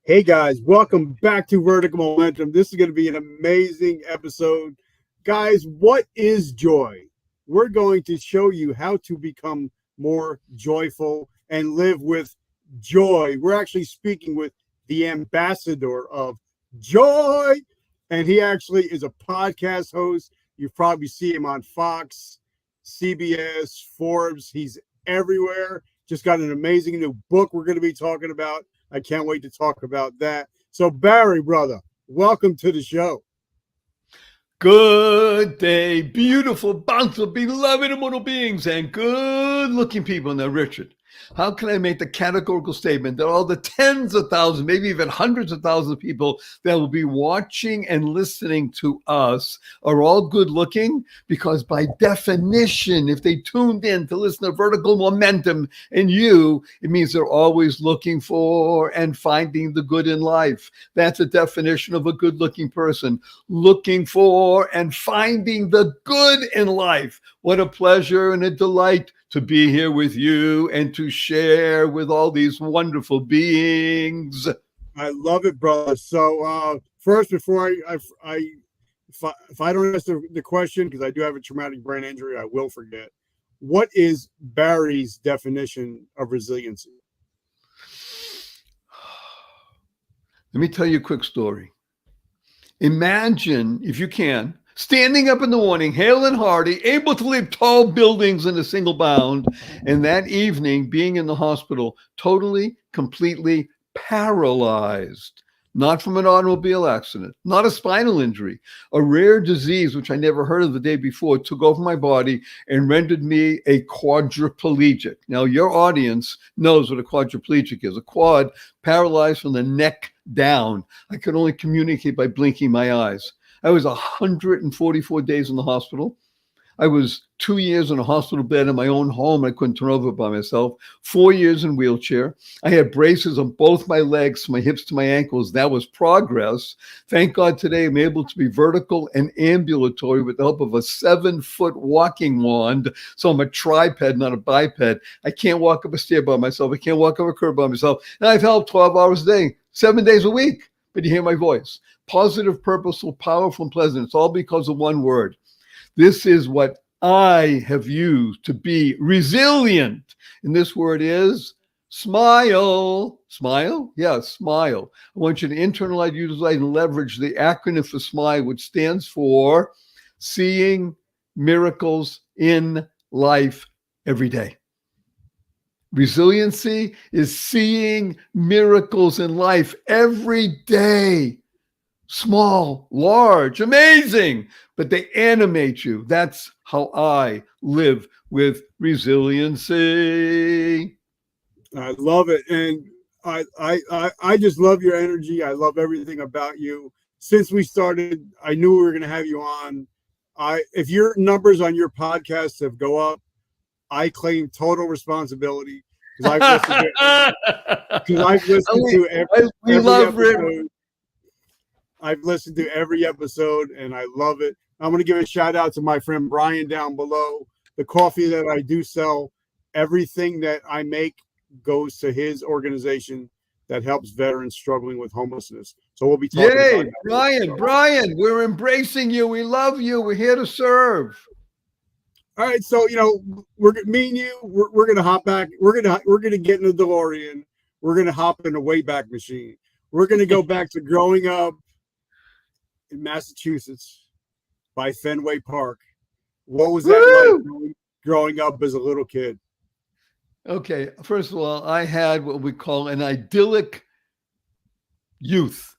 Hey guys, welcome back to Vertical Momentum. This is going to be an amazing episode. Guys, what is joy? We're going to show you how to become more joyful and live with joy. We're actually speaking with the ambassador of joy, and he actually is a podcast host. You probably see him on Fox, CBS, Forbes. He's everywhere. Just got an amazing new book we're going to be talking about. I can't wait to talk about that. So, Barry, brother, welcome to the show. Good day, beautiful, bountiful, beloved immortal beings, and good-looking people. Now, Richard, how can I make the categorical statement that all the tens of thousands, maybe even hundreds of thousands of people that will be watching and listening to us are all good-looking? Because by definition, if they tuned in to listen to Vertical Momentum and you, it means they're always looking for and finding the good in life. That's a definition of a good-looking person, looking for and finding the good in life. What a pleasure and a delight to be here with you and to share with all these wonderful beings. I love it, brother. So, first, before if I don't answer the question, because I do have a traumatic brain injury, I will forget. What is Barry's definition of resiliency? Let me tell you a quick story. Imagine, if you can, standing up in the morning, hale and hearty, able to leap tall buildings in a single bound, and that evening being in the hospital, totally, completely paralyzed. Not from an automobile accident, not a spinal injury, a rare disease, which I never heard of the day before, took over my body and rendered me a quadriplegic. Now, your audience knows what a quadriplegic is. A quad, paralyzed from the neck down. I could only communicate by blinking my eyes. I was 144 days in the hospital. I was 2 years in a hospital bed in my own home. I couldn't turn over by myself. 4 years in wheelchair. I had braces on both my legs, my hips to my ankles. That was progress. Thank God today I'm able to be vertical and ambulatory with the help of a 7-foot walking wand. So I'm a triped, not a biped. I can't walk up a stair by myself. I can't walk up a curb by myself. And I've helped 12 hours a day, 7 days a week. But you hear my voice. Positive, purposeful, powerful, and pleasant. It's all because of one word. This is what I have used to be resilient. And this word is smile. Smile? Yeah, smile. I want you to internalize, utilize, and leverage the acronym for SMILE, which stands for Seeing Miracles in Life Every Day. Resiliency is seeing miracles in life every day. Small, large, amazing, but they animate you. That's how I live with resiliency. I love it, and I just love your energy. I love everything about you. Since we started, I knew we were going to have you on. If your numbers on your podcast have go up, I claim total responsibility because I've listened to every episode. I've listened to every episode and I love it. I'm going to give a shout out to my friend Brian down below. The coffee that I do sell, everything that I make goes to his organization that helps veterans struggling with homelessness. So we'll be talking about that. Brian, we're embracing you. We love you. We're here to serve. All right, so we're gonna hop back. We're gonna get in the DeLorean. We're gonna hop in the Wayback Machine. We're gonna go back to growing up in Massachusetts by Fenway Park. What was that like growing up as a little kid? Okay, first of all, I had what we call an idyllic youth,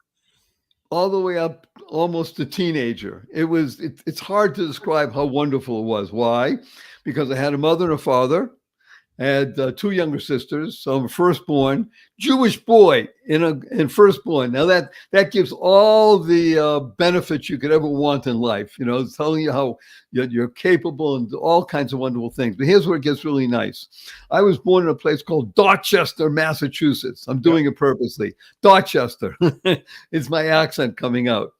all the way up almost a teenager. It's hard to describe how wonderful it was. Why? Because I had a mother and a father. I had 2 younger sisters. So I'm a firstborn Jewish boy in firstborn. Now that gives all the benefits you could ever want in life. It's telling you how you're capable and all kinds of wonderful things. But here's where it gets really nice. I was born in a place called Dorchester, Massachusetts. I'm doing it purposely. Dorchester. It's my accent coming out.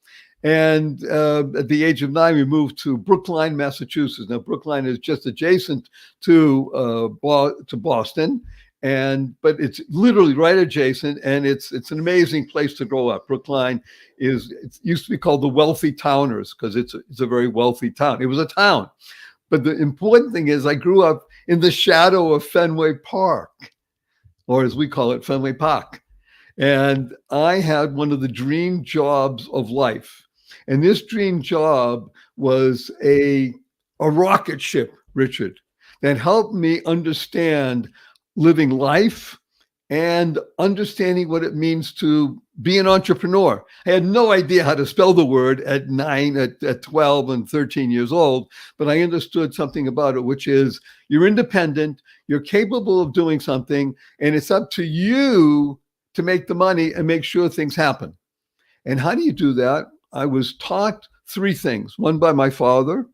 And at the age of 9, we moved to Brookline, Massachusetts. Now, Brookline is just adjacent to Boston. but it's literally right adjacent, and it's an amazing place to grow up. Brookline it used to be called the Wealthy Towners because it's a very wealthy town. It was a town. But the important thing is I grew up in the shadow of Fenway Park, or as we call it, Fenway Park. And I had one of the dream jobs of life. And this dream job was a rocket ship, Richard, that helped me understand living life and understanding what it means to be an entrepreneur. I had no idea how to spell the word at 12 and 13 years old, but I understood something about it, which is you're independent, you're capable of doing something, and it's up to you to make the money and make sure things happen. And how do you do that? I was taught three things, one by my father,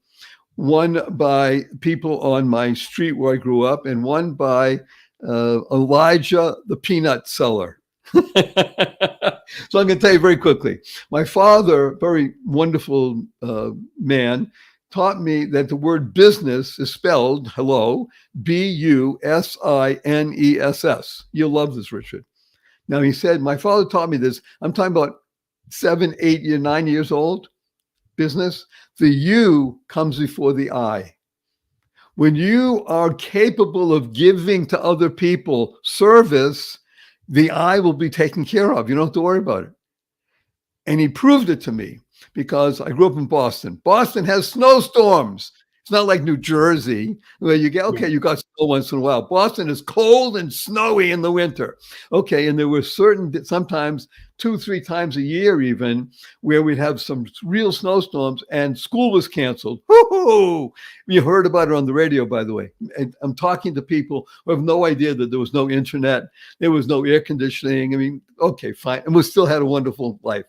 one by people on my street where I grew up, and one by Elijah, the peanut seller. So I'm going to tell you very quickly. My father, very wonderful man, taught me that the word business is spelled, hello, B-U-S-I-N-E-S-S. You'll love this, Richard. Now, he said, my father taught me this. I'm talking about 7, 8, 9 years old business. The U comes before the I. When you are capable of giving to other people service, the I will be taken care of. You don't have to worry about it. And he proved it to me because I grew up in Boston. Boston has snowstorms. It's not like New Jersey where you get, okay, you got snow once in a while. Boston is cold and snowy in the winter. Okay, and there were sometimes 2-3 times a year even, where we'd have some real snowstorms and school was canceled. Woo-hoo! You heard about it on the radio, by the way. And I'm talking to people who have no idea that there was no internet, there was no air conditioning. I mean, okay, fine. And we still had a wonderful life.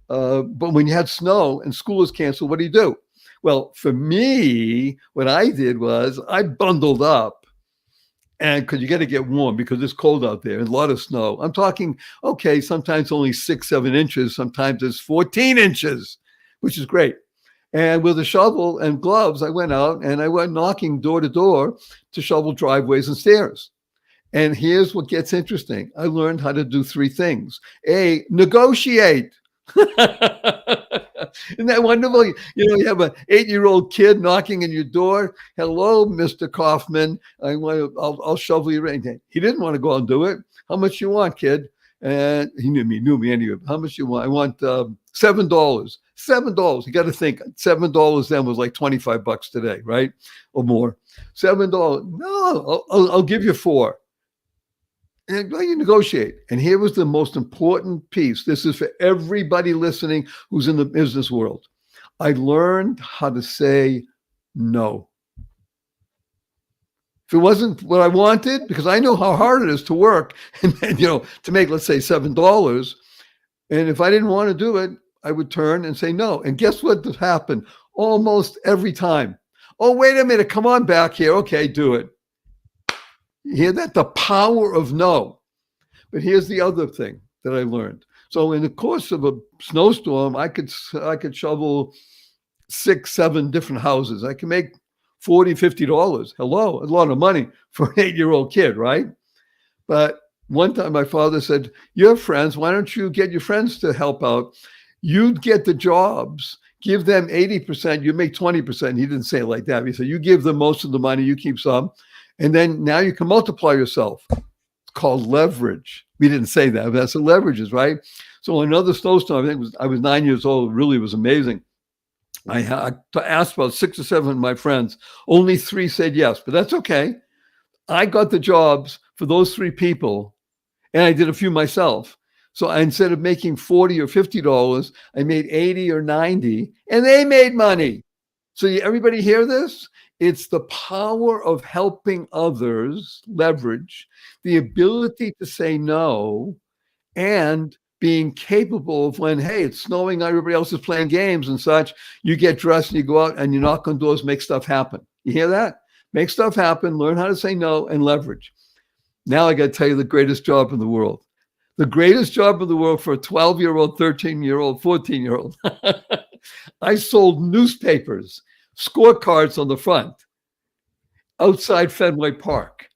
But when you had snow and school was canceled, what do? Well, for me, what I did was I bundled up, and because you got to get warm because it's cold out there and a lot of snow. I'm talking, okay, sometimes only 6-7 inches, sometimes it's 14 inches, which is great. And with a shovel and gloves, I went out and I went knocking door to door to shovel driveways and stairs. And here's what gets interesting. I learned how to do 3 things. A, negotiate. Isn't that wonderful? You have an 8-year-old kid knocking in your door. Hello, Mr. Kaufman. I'll shovel you in. He didn't want to go out and do it. How much you want, kid? And he knew me anyway. How much you want? I want $7. $7. You got to think $7 then was like $25 today, right? Or more. $7. No, I'll give you 4. And you negotiate. And here was the most important piece. This is for everybody listening who's in the business world. I learned how to say no. If it wasn't what I wanted, because I know how hard it is to work and to make, let's say, $7. And if I didn't want to do it, I would turn and say no. And guess what happened? Almost every time. Oh, wait a minute. Come on back here. Okay, do it. You hear that? The power of no. But here's the other thing that I learned. So in the course of a snowstorm, I could shovel 6-7 different houses. I can make $40, $50. Hello, a lot of money for an 8-year-old kid, right? But one time my father said, you have friends, why don't you get your friends to help out? You'd get the jobs, give them 80%, you make 20%. He didn't say it like that. He said, you give them most of the money, you keep some. And then now you can multiply yourself. It's called leverage. We didn't say that, but that's what leverage is, right? So another snowstorm, I was 9 years old. It really was amazing. I asked about 6 or 7 of my friends. Only 3 said yes, but that's okay. I got the jobs for those 3 people, and I did a few myself. So instead of making $40 or $50, I made $80 or $90, and they made money. So everybody hear this? It's the power of helping others, leverage, the ability to say no, and being capable of when, hey, it's snowing, everybody else is playing games and such, you get dressed and you go out and you knock on doors, make stuff happen. You hear that? Make stuff happen, learn how to say no, and leverage. Now I got to tell you the greatest job in the world. The greatest job in the world for a 12-year-old, 13-year-old, 14-year-old. I sold newspapers, scorecards on the front, outside Fenway Park.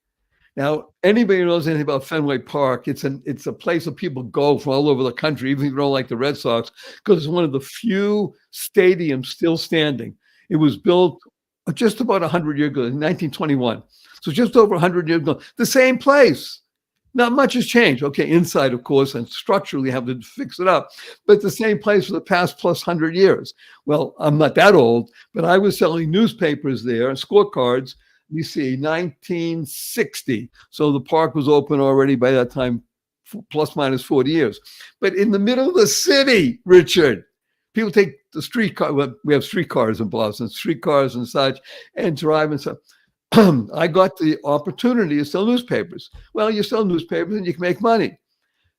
Now, anybody who knows anything about Fenway Park, it's a place that people go from all over the country, even if you don't like the Red Sox, because it's one of the few stadiums still standing. It was built just about 100 years ago, in 1921. So just over 100 years ago, the same place. Not much has changed. Okay, inside, of course, and structurally have to fix it up, but the same place for the past plus 100 years. Well, I'm not that old, but I was selling newspapers there, scorecards. You see, 1960. So the park was open already by that time, plus minus 40 years. But in the middle of the city, Richard, people take the streetcar. Well, we have streetcars in Boston, streetcars and such, and drive and stuff. I got the opportunity to sell newspapers. Well, you sell newspapers and you can make money.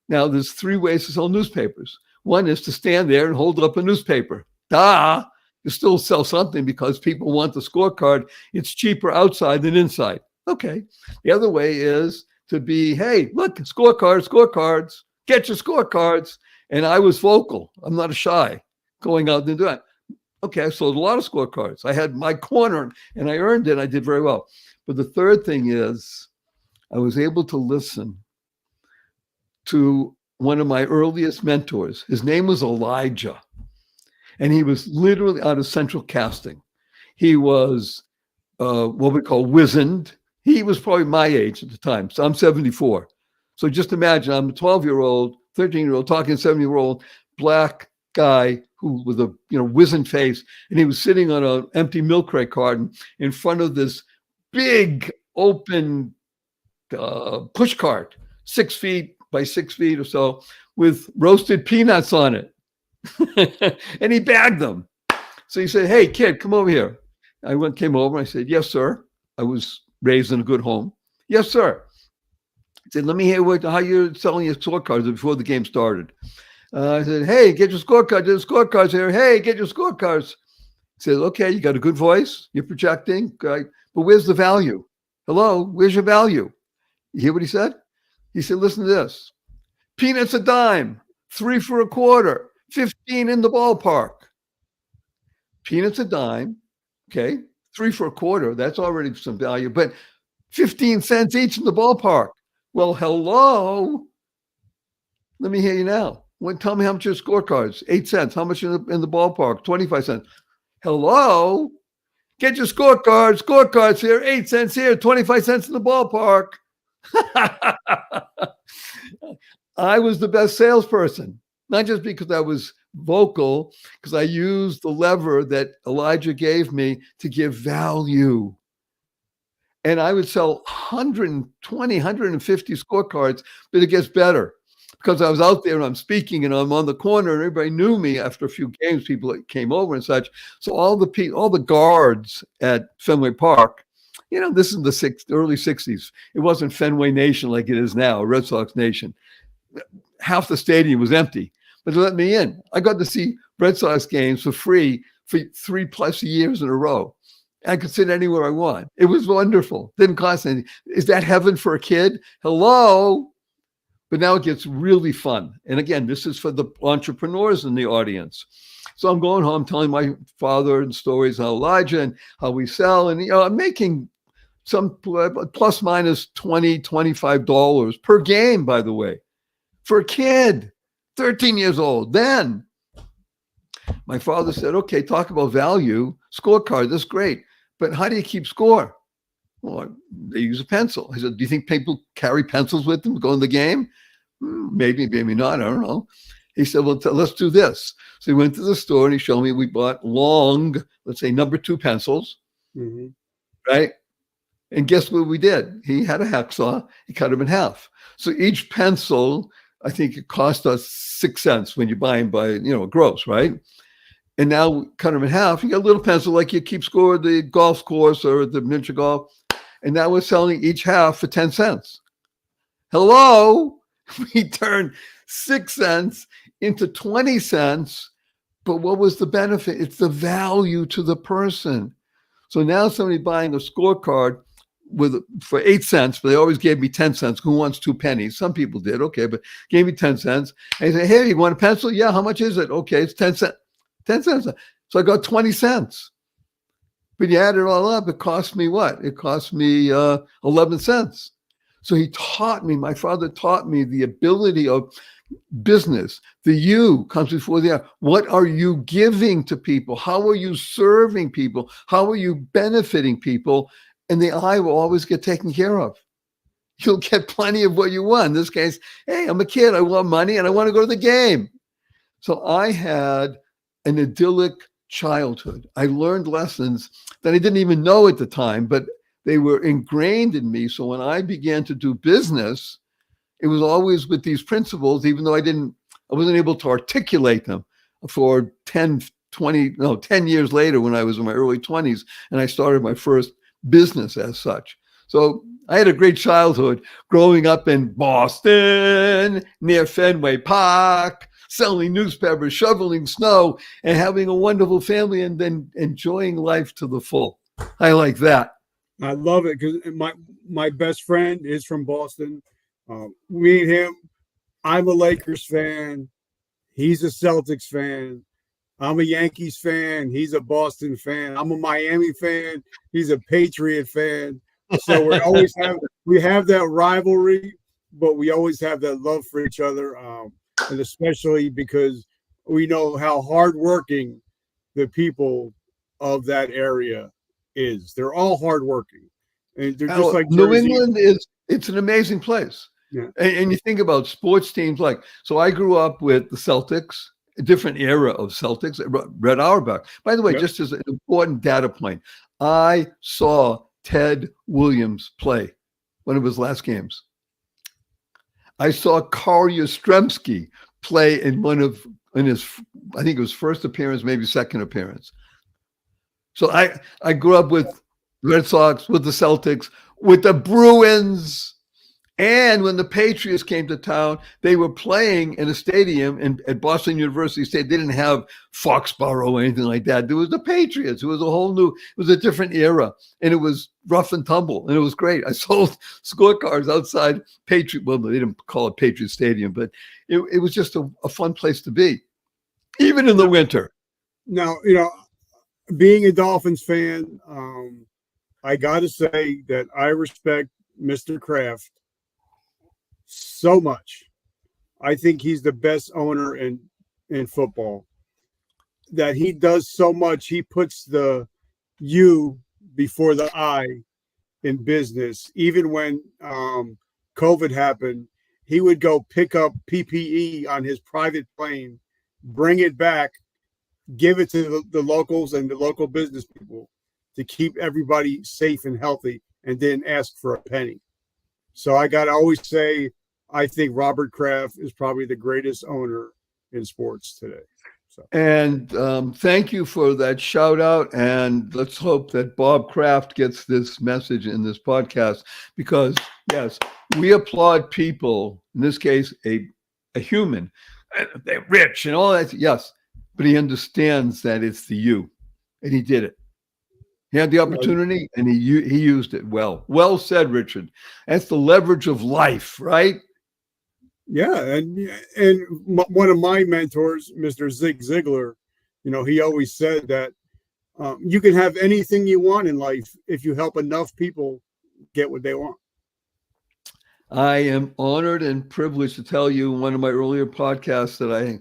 Now, there's 3 ways to sell newspapers. One is to stand there and hold up a newspaper. You still sell something because people want the scorecard. It's cheaper outside than inside. Okay. The other way is to be, hey, look, scorecards, get your scorecards. And I was vocal. I'm not shy going out and doing it. Okay, I sold a lot of scorecards. I had my corner and I earned it. I did very well. But the third thing is I was able to listen to one of my earliest mentors. His name was Elijah. And he was literally out of Central Casting. He was what we call wizened. He was probably my age at the time. So I'm 74. So just imagine I'm a 12-year-old, 13-year-old, talking 7-year-old black guy who with a wizened face, and he was sitting on an empty milk crate carton in front of this big open push cart, 6 feet by 6 feet or so, with roasted peanuts on it. And he bagged them. So he said, "Hey, kid, come over here." Came over. I said, "Yes, sir." I was raised in a good home. "Yes, sir." He said, "Let me hear how you're selling your scorecards before the game started." I said, "Hey, get your scorecards. There's scorecards here. Hey, get your scorecards." He said, "Okay, you got a good voice. You're projecting. Okay, but where's the value? Hello, where's your value?" You hear what he said? He said, "Listen to this. Peanuts a dime, 3 for a quarter, 15 in the ballpark." Peanuts a dime, okay, 3 for a quarter. That's already some value, but 15 cents each in the ballpark. Well, hello. Let me hear you now. Tell me how much your scorecards. 8 cents. How much in the ballpark? 25 cents. Hello. Get your scorecards. Scorecards here. 8 cents here. 25 cents in the ballpark. I was the best salesperson, not just because I was vocal, because I used the lever that Elijah gave me to give value. And I would sell 120, 150 scorecards, but it gets better because I was out there and I'm speaking and I'm on the corner and everybody knew me after a few games, people came over and such. So all the guards at Fenway Park, this is the early 60s. It wasn't Fenway Nation like it is now, Red Sox Nation. Half the stadium was empty, but they let me in. I got to see Red Sox games for free for 3+ years in a row. I could sit anywhere I want. It was wonderful. Didn't cost anything. Is that heaven for a kid? Hello. But now it gets really fun. And again, this is for the entrepreneurs in the audience. So I'm going home telling my father and stories on Elijah and how we sell. And, I'm making some plus minus $20, $25 per game, by the way, for a kid, 13 years old. Then my father said, "Okay, talk about value. Scorecard, that's great. But how do you keep score?" "Well, they use a pencil." I said, "Do you think people carry pencils with them to go in the game?" Maybe, maybe not. I don't know. He said, "Well, let's do this." So he went to the store and he showed me, we bought long, let's say number 2 pencils, right? And guess what we did? He had a hacksaw. He cut them in half. So each pencil, I think it cost us 6 cents when you buy them by, gross, right? And now we cut them in half. You got a little pencil like you keep score at the golf course or the miniature golf. And now we're selling each half for 10 cents. Hello. We turned 6 cents into 20 cents. But what was the benefit? It's the value to the person. So now somebody buying a scorecard for 8 cents, but they always gave me 10 cents. Who wants 2 pennies? Some people did. Okay, but gave me 10 cents. And he said, "Hey, you want a pencil?" "Yeah, how much is it?" "Okay, it's 10 cents. 10 cents. So I got 20 cents. But you add it all up, it cost me what? It cost me 11 cents. So my father taught me the ability of business. The you comes before the I. What are you giving to people? How are you serving people? How are you benefiting people? And the I will always get taken care of. You'll get plenty of what you want. In this case, hey, I'm a kid. I want money and I want to go to the game. So I had an idyllic childhood. I learned lessons that I didn't even know at the time, but they were ingrained in me. So when I began to do business, it was always with these principles, even though I wasn't able to articulate them for 10 years later when I was in my early 20s and I started my first business as such. So I had a great childhood growing up in Boston, near Fenway Park, selling newspapers, shoveling snow, and having a wonderful family and then enjoying life to the full. I like that. I love it because my best friend is from Boston. Me and him, I'm a Lakers fan. He's a Celtics fan. I'm a Yankees fan. He's a Boston fan. I'm a Miami fan. He's a Patriot fan. So we have that rivalry, but we always have that love for each other. And especially because we know how hardworking the people of that area is. They're all hardworking. And they're just like New Jersey. England it's an amazing place. Yeah. And you think about sports teams so I grew up with the Celtics, a different era of Celtics, Red Auerbach. By the way, just as an important data point, I saw Ted Williams play one of his last games. I saw Carl Yastrzemski play in his, I think it was first appearance, maybe second appearance. So I grew up with Red Sox, with the Celtics, with the Bruins. And when the Patriots came to town, they were playing in a stadium at Boston University State. They didn't have Foxborough or anything like that. There was the Patriots. It was it was a different era. And it was rough and tumble. And it was great. I sold scorecards outside Patriot. Well, they didn't call it Patriot Stadium, but it was just a fun place to be, even in the winter. Now, being a Dolphins fan, I got to say that I respect Mr. Kraft so much. I think he's the best owner in football. That he does so much. He puts the you before the I in business. Even when COVID happened, he would go pick up PPE on his private plane, bring it back, give it to the locals and the local business people to keep everybody safe and healthy, and didn't ask for a penny. So I got to always say, I think Robert Kraft is probably the greatest owner in sports today. So. And thank you for that shout out. And let's hope that Bob Kraft gets this message in this podcast, because yes, we applaud people, in this case, a human, they're rich and all that. Yes, but he understands that it's the you, and he did it. He had the opportunity and he used it well. Well said, Richard. That's the leverage of life, right? Yeah, and one of my mentors, Mr. Zig Ziglar, he always said that you can have anything you want in life if you help enough people get what they want. I am honored and privileged to tell you in one of my earlier podcasts that I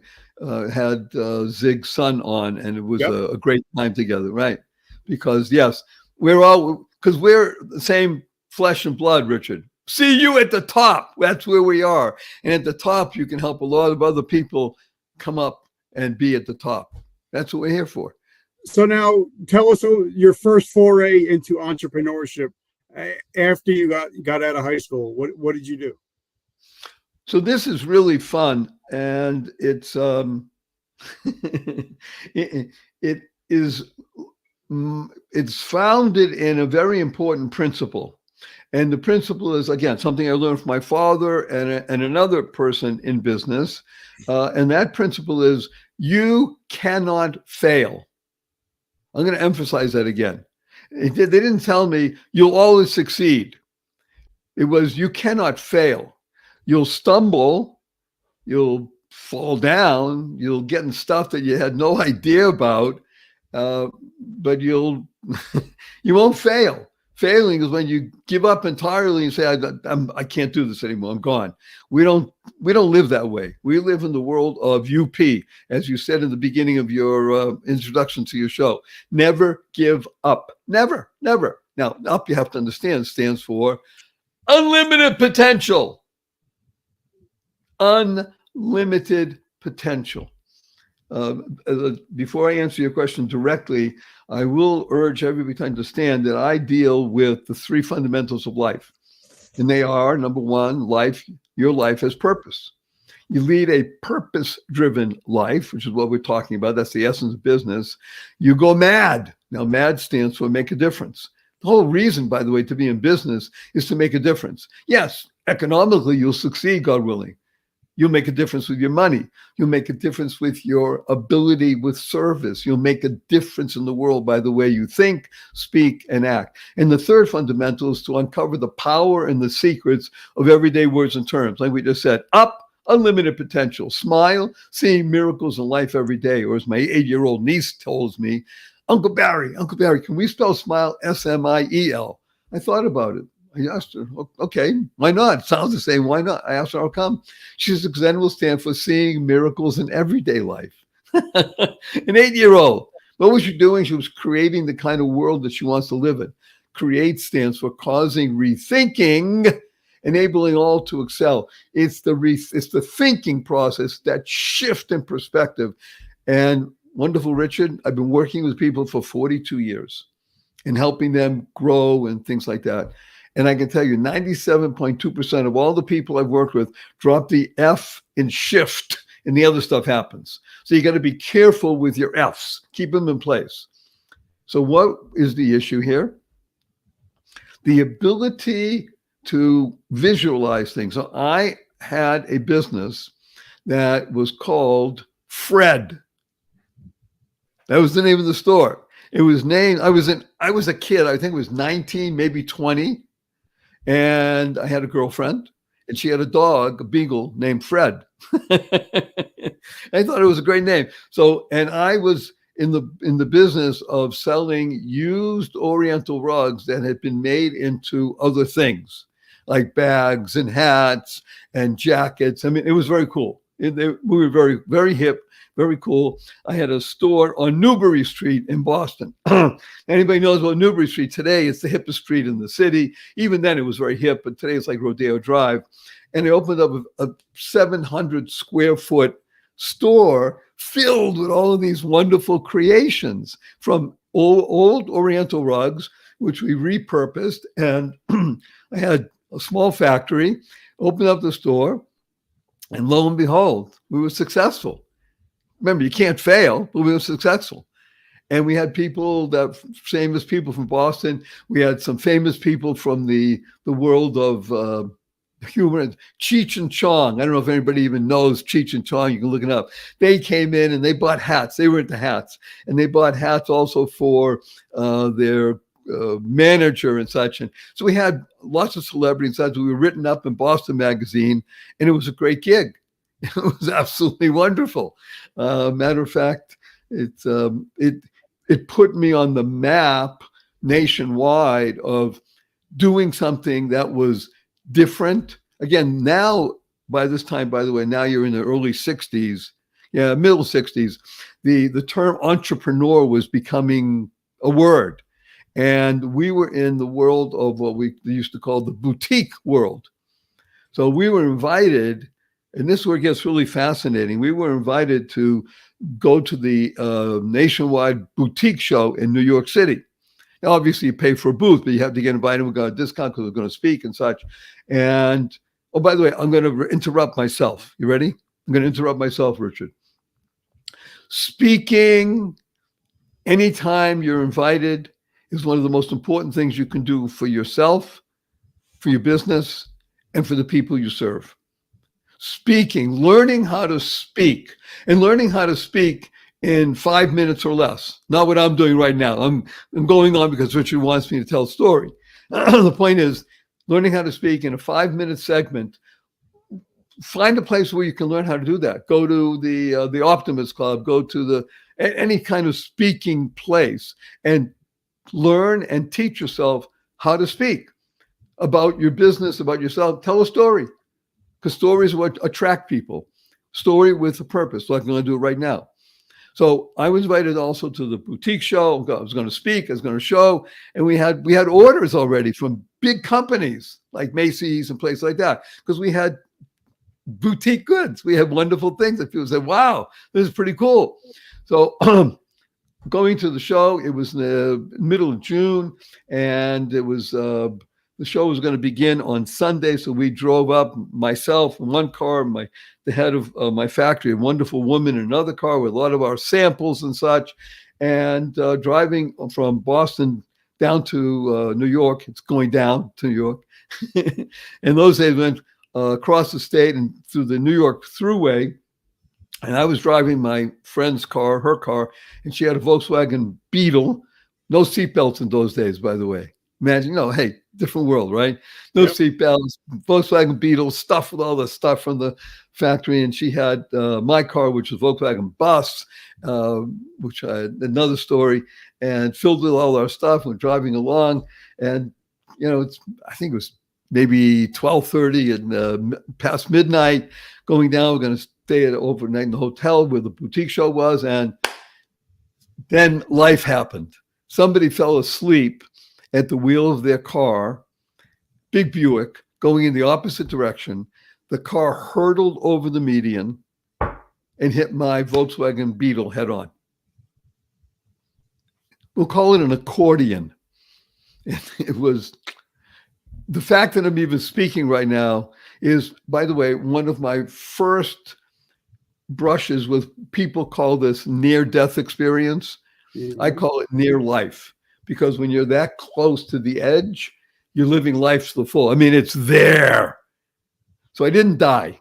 had Zig's son on, and it was a great time together, right? Because yes, we're the same flesh and blood, Richard. See you at the top. That's where we are. And at the top, you can help a lot of other people come up and be at the top. That's what we're here for. So now tell us your first foray into entrepreneurship after you got out of high school. What did you do? So this is really fun. And it's it's founded in a very important principle. And the principle is, again, something I learned from my father and another person in business. And that principle is you cannot fail. I'm going to emphasize that again. They didn't tell me you'll always succeed. It was you cannot fail. You'll stumble. You'll fall down. You'll get in stuff that you had no idea about. But you won't fail. Failing is when you give up entirely and say, I can't do this anymore. I'm gone. We don't live that way. We live in the world of UP, as you said in the beginning of your introduction to your show. Never give up. Never, never. Now, UP, you have to understand, stands for unlimited potential. Unlimited potential. Before I answer your question directly, I will urge everybody to understand that I deal with the three fundamentals of life. And they are, number one, your life has purpose. You lead a purpose-driven life, which is what we're talking about. That's the essence of business. You go mad. Now, MAD stands for make a difference. The whole reason, by the way, to be in business is to make a difference. Yes, economically, you'll succeed, God willing. You'll make a difference with your money. You'll make a difference with your ability with service. You'll make a difference in the world by the way you think, speak, and act. And the third fundamental is to uncover the power and the secrets of everyday words and terms. Like we just said, up, unlimited potential. Smile, seeing miracles in life every day. Or as my 8-year-old niece tells me, Uncle Barry, can we spell smile S-M-I-E-L? I thought about it. I asked her, okay, why not? Sounds the same. Why not? I asked her, how come? She says, because then will stand for seeing miracles in everyday life. An 8-year-old. What was she doing? She was creating the kind of world that she wants to live in. Create stands for causing rethinking, enabling all to excel. It's the thinking process, that shift in perspective. And wonderful, Richard, I've been working with people for 42 years and helping them grow and things like that. And I can tell you 97.2% of all the people I've worked with drop the F in shift and the other stuff happens. So you got to be careful with your Fs. Keep them in place. So what is the issue here? The ability to visualize things. So I had a business that was called Fred. That was the name of the store. It was named, I was a kid, I think it was 19, maybe 20. And I had a girlfriend and she had a dog, a beagle named Fred. I thought it was a great name. So, and I was in the business of selling used Oriental rugs that had been made into other things like bags and hats and jackets. I mean, it was very cool. We were very, very hip, very cool. I had a store on Newbury Street in Boston. Anybody knows about Newbury Street today? It's the hippest street in the city. Even then it was very hip, but today it's like Rodeo Drive. And they opened up a 700 square foot store filled with all of these wonderful creations from old Oriental rugs, which we repurposed. And I had a small factory, opened up the store, and lo and behold, we were successful. Remember, you can't fail, but we were successful. And we had famous people from Boston. We had some famous people from the world of humor. Cheech and Chong. I don't know if anybody even knows Cheech and Chong. You can look it up. They came in and they bought hats. They were into hats. And they bought hats also for their manager and such. And so we had lots of celebrities. We were written up in Boston Magazine, and it was a great gig. It was absolutely wonderful. Matter of fact, it put me on the map nationwide of doing something that was different. Again, now, by this time, by the way, now you're in the early 60s, middle 60s, the term entrepreneur was becoming a word. And we were in the world of what we used to call the boutique world. So we were invited, and this is where it gets really fascinating. We were invited to go to the nationwide boutique show in New York City. Now, obviously, you pay for a booth, but you have to get invited. We got a discount because we're going to speak and such. And, oh, by the way, I'm going to interrupt myself. You ready? I'm going to interrupt myself, Richard. Speaking anytime you're invited is one of the most important things you can do for yourself, for your business, and for the people you serve. Speaking, learning how to speak, and learning how to speak in 5 minutes or less. Not what I'm doing right now. I'm going on because Richard wants me to tell a story. The point is, learning how to speak in a 5-minute segment. Find a place where you can learn how to do that. Go to the Optimist Club. Go to any kind of speaking place and learn and teach yourself how to speak about your business, about yourself. Tell a story, because stories are what attract people. Story with a purpose, like I'm going to do right now. So I was invited also to the boutique show. I was going to speak, I was going to show, and we had orders already from big companies like Macy's and places like that, because we had boutique goods. We had wonderful things that people said, wow, this is pretty cool. So going to the show, it was in the middle of June, and it was the show was going to begin on Sunday. So we drove up, myself in one car, the head of my factory, a wonderful woman in another car with a lot of our samples and such, and driving from Boston down to New York. It's going down to New York. In those days, we went across the state and through the New York Thruway. And I was driving my friend's car, her car, and she had a Volkswagen Beetle. No seatbelts in those days, by the way. Imagine, hey, different world, right? No seatbelts, Volkswagen Beetle, stuffed with all the stuff from the factory. And she had my car, which was Volkswagen Bus, which I had another story, and filled with all our stuff. We're driving along, and I think it was maybe 12:30 and past midnight. Going down, we're going to stay overnight in the hotel where the boutique show was, and then life happened. Somebody fell asleep at the wheel of their car, big Buick, going in the opposite direction. The car hurtled over the median and hit my Volkswagen Beetle head on. We'll call it an accordion. It was, the fact that I'm even speaking right now is, by the way, one of my first brushes with people call this near-death experience. Mm-hmm. I call it near life, because when you're that close to the edge, you're living life to the full. I mean, it's there. So I didn't die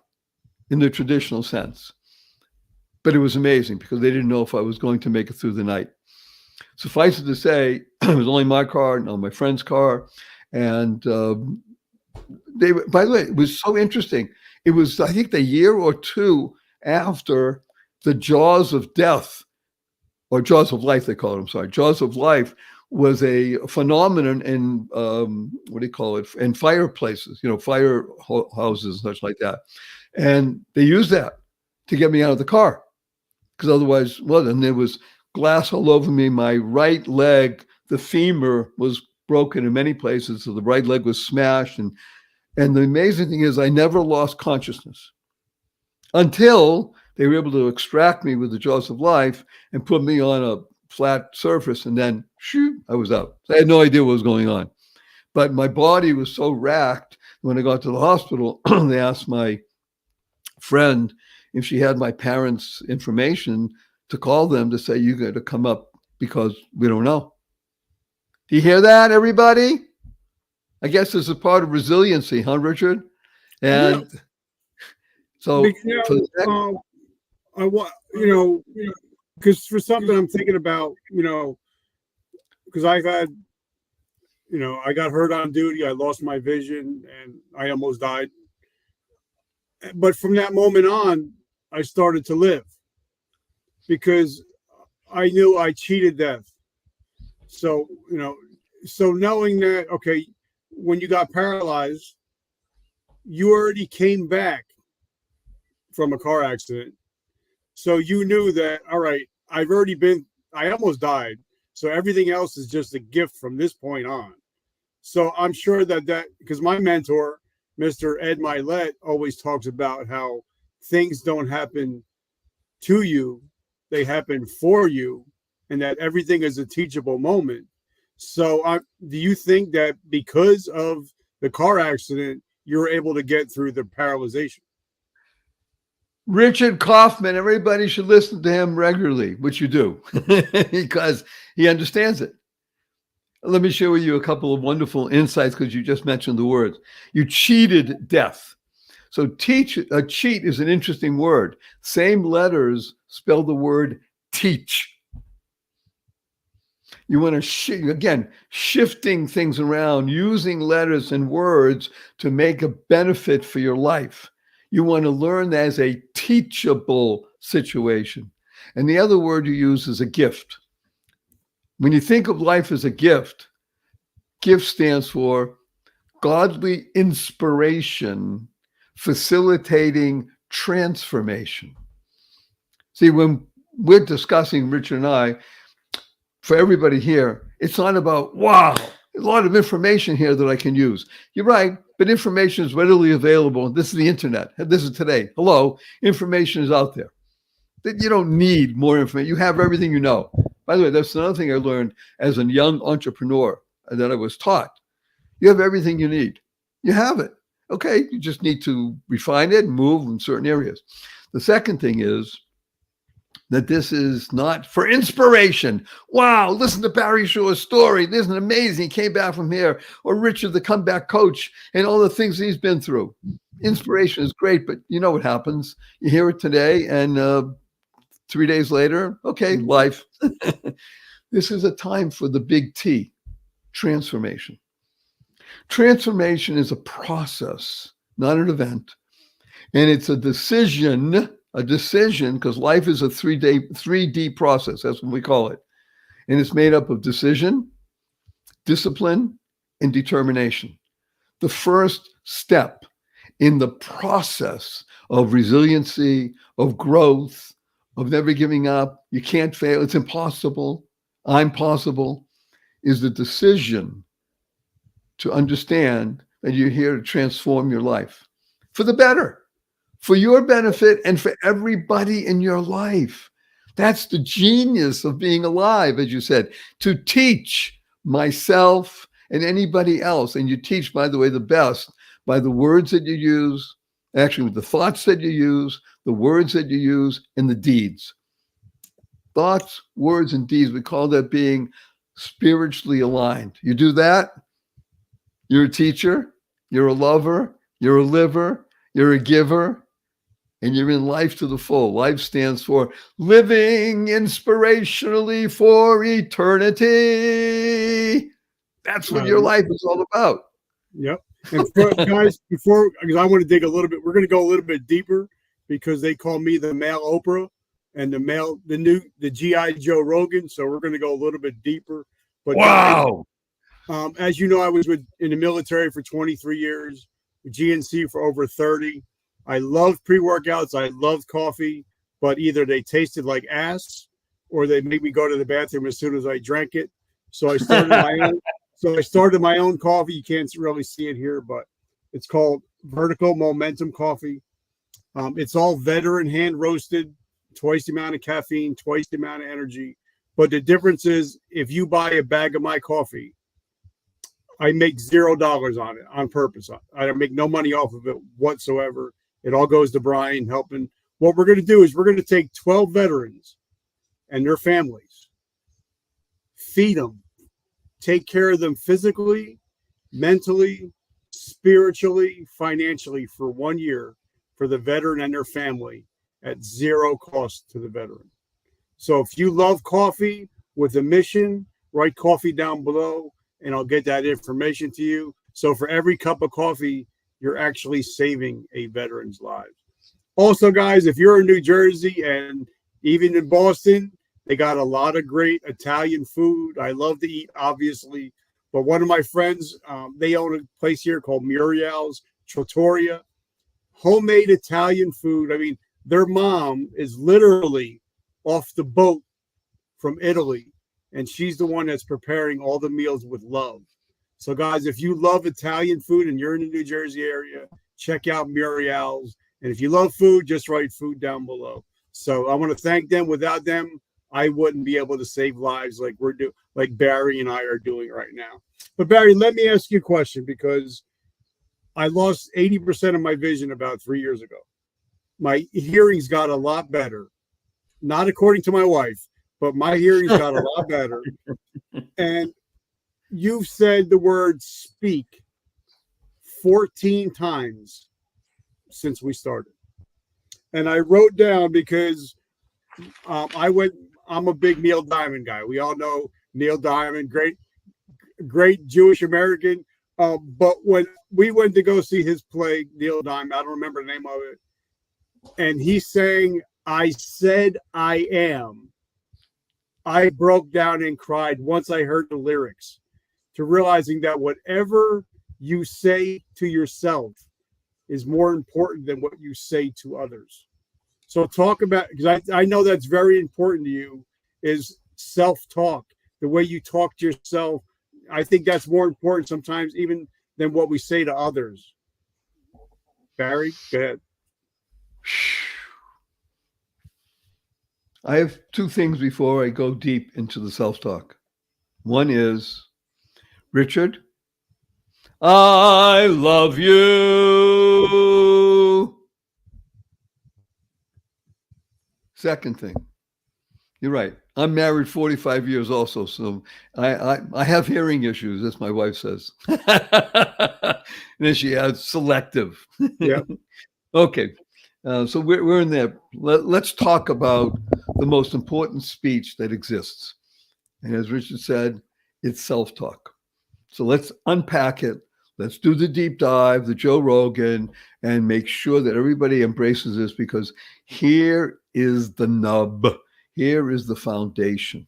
in the traditional sense, but it was amazing because they didn't know if I was going to make it through the night. Suffice it to say, it was only my car, no, my friend's car. And by the way, it was so interesting. It was, I think, the year or two after the Jaws of Death, or Jaws of Life, they call it, I'm sorry. Jaws of Life was a phenomenon in, in fireplaces, fire houses and such like that. And they used that to get me out of the car, because otherwise, then there was glass all over me. My right leg, the femur was broken in many places, so the right leg was smashed. And the amazing thing is I never lost consciousness until they were able to extract me with the Jaws of Life and put me on a flat surface, and then shoot, I was out. So I had no idea what was going on. But my body was so racked, when I got to the hospital, they asked my friend if she had my parents' information to call them to say, you got to come up because we don't know. Do you hear that, everybody? I guess this is part of resiliency, huh, Richard? And so, I want, because for something I'm thinking about, because I've had, I got hurt on duty, I lost my vision, and I almost died. But from that moment on, I started to live, because I knew I cheated death. So, so knowing that, okay, when you got paralyzed, you already came back from a car accident. So you knew that, all right, I almost died. So everything else is just a gift from this point on. So I'm sure that because my mentor, Mr. Ed Milet, always talks about how things don't happen to you, they happen for you, and that everything is a teachable moment. So do you think that because of the car accident, you're able to get through the paralyzation? Richard Kaufman, everybody should listen to him regularly, which you do, because he understands it. Let me share with you a couple of wonderful insights, because you just mentioned the words. You cheated death. So cheat is an interesting word. Same letters spell the word teach. You want to, shifting things around, using letters and words to make a benefit for your life. You want to learn that as a teachable situation. And the other word you use is a gift. When you think of life as a gift, GIFT stands for Godly Inspiration Facilitating Transformation. See, when we're discussing, Richard and I, for everybody here, it's not about, wow, a lot of information here that I can use. You're right, but information is readily available. This is the internet. This is today. Hello, information is out there. You don't need more information. You have everything you know. By the way, that's another thing I learned as a young entrepreneur that I was taught. You have everything you need. You have it. Okay, you just need to refine it and move in certain areas. The second thing is that this is not for inspiration. Wow, listen to Barry Shaw's story. This is amazing. He came back from here. Or Richard, the comeback coach, and all the things he's been through. Inspiration is great, but you know what happens. You hear it today, and 3 days later, okay, life. This is a time for the big T, transformation. Transformation is a process, not an event. And it's a decision, because life is a 3D process. That's what we call it. And it's made up of decision, discipline, and determination. The first step in the process of resiliency, of growth, of never giving up, you can't fail, it's impossible, I'm possible, is the decision to understand that you're here to transform your life for the better, for your benefit and for everybody in your life. That's the genius of being alive, as you said, to teach myself and anybody else. And you teach, by the way, the best by the words that you use, actually with the thoughts that you use, the words that you use, and the deeds. Thoughts, words, and deeds, we call that being spiritually aligned. You do that, you're a teacher, you're a lover, you're a liver, you're a giver, and you're in life to the full. Life stands for living inspirationally for eternity. That's what your life is all about. Yep. And guys, because I want to dig a little bit, we're going to go a little bit deeper because they call me the male Oprah and the G.I. Joe Rogan. So we're going to go a little bit deeper. But wow. As you know, I was in the military for 23 years, with GNC for over 30. I loved pre-workouts. I loved coffee, but either they tasted like ass or they made me go to the bathroom as soon as I drank it. So I started my own. So I started my own coffee. You can't really see it here, but it's called Vertical Momentum Coffee. It's all veteran hand roasted, twice the amount of caffeine, twice the amount of energy. But the difference is if you buy a bag of my coffee, I make $0 on it on purpose. I don't make no money off of it whatsoever. It all goes to Brian helping. What we're going to do is we're going to take 12 veterans and their families, feed them, take care of them physically, mentally, spiritually, financially for 1 year for the veteran and their family at zero cost to the veteran. So if you love coffee with a mission, write coffee down below and I'll get that information to you. So for every cup of coffee, you're actually saving a veteran's life. Also, guys, if you're in New Jersey and even in Boston, they got a lot of great Italian food. I love to eat, obviously. But one of my friends, they own a place here called Muriel's Trattoria. Homemade Italian food. I mean, their mom is literally off the boat from Italy. And she's the one that's preparing all the meals with love. So, guys, if you love Italian food and you're in the New Jersey area, check out Muriel's. And if you love food, just write food down below. So I want to thank them. Without them, I wouldn't be able to save lives like like Barry and I are doing right now. But Barry, let me ask you a question because I lost 80% of my vision about 3 years ago. My hearings got a lot better, not according to my wife, but my hearings got a lot better. And you've said the word speak 14 times since we started. And I wrote down because I'm a big Neil Diamond guy. We all know Neil Diamond, great Jewish American. But when we went to go see his play, Neil Diamond, I don't remember the name of it, and he sang, "I said I am," I broke down and cried once I heard the lyrics to realizing that whatever you say to yourself is more important than what you say to others. So talk about, because I know that's very important to you, is self-talk, the way you talk to yourself. I think that's more important sometimes even than what we say to others. Barry, go ahead. I have two things before I go deep into the self-talk. One is, Richard, I love you. Second thing, you're right. I'm married 45 years also, so I have hearing issues, as my wife says. And then she adds selective. Yeah. Okay, so we're in there. Let's talk about the most important speech that exists. And as Richard said, it's self-talk. So let's unpack it. Let's do the deep dive, the Joe Rogan, and make sure that everybody embraces this, because here is the nub. Here is the foundation.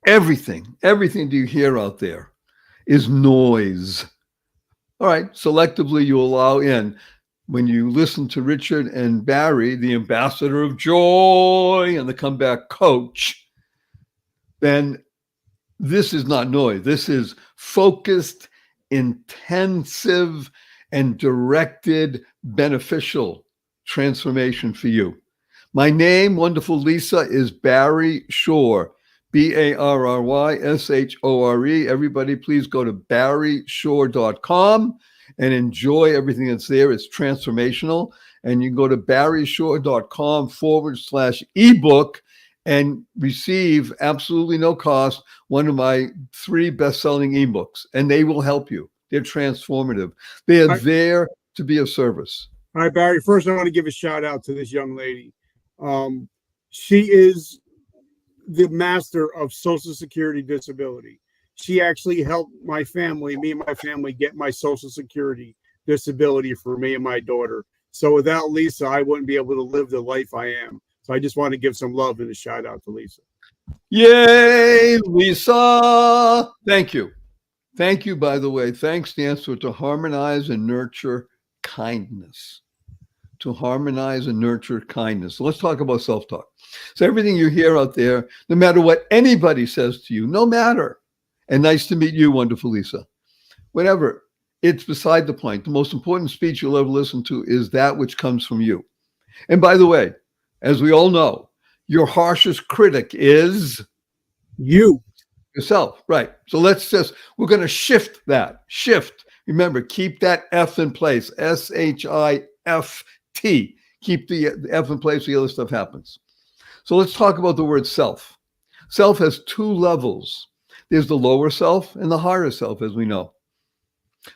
Everything that you hear out there is noise. All right, selectively you allow in. When you listen to Richard and Barry, the ambassador of joy and the comeback coach, then this is not noise. This is focused, intensive, and directed, beneficial transformation for you. My name, wonderful Lisa, is Barry Shore, BarryShore. Everybody, please go to barryshore.com and enjoy everything that's there. It's transformational. And you can go to barryshore.com/ebook and receive absolutely no cost one of my 3 best-selling ebooks, and they will help you. They're transformative. They are there to be of service. All right, Barry, first I want to give a shout out to this young lady. She is the master of Social Security disability. She actually helped me and my family get my Social Security disability for me and my daughter. So without Lisa, I wouldn't be able to live the life I am. So I just want to give some love and a shout out to Lisa. Yay, Lisa. Thank you. Thank you, by the way. Thanks stands for to harmonize and nurture kindness. To harmonize and nurture kindness. So let's talk about self-talk. So everything you hear out there, no matter what anybody says to you, no matter, and nice to meet you, wonderful Lisa, whatever, it's beside the point. The most important speech you'll ever listen to is that which comes from you. And by the way, as we all know, your harshest critic is you. Yourself, right. So we're going to shift that. Shift. Remember, keep that F in place. SHIFT. Keep the F in place, the other stuff happens. So let's talk about the word self. Self has 2 levels. There's the lower self and the higher self, as we know.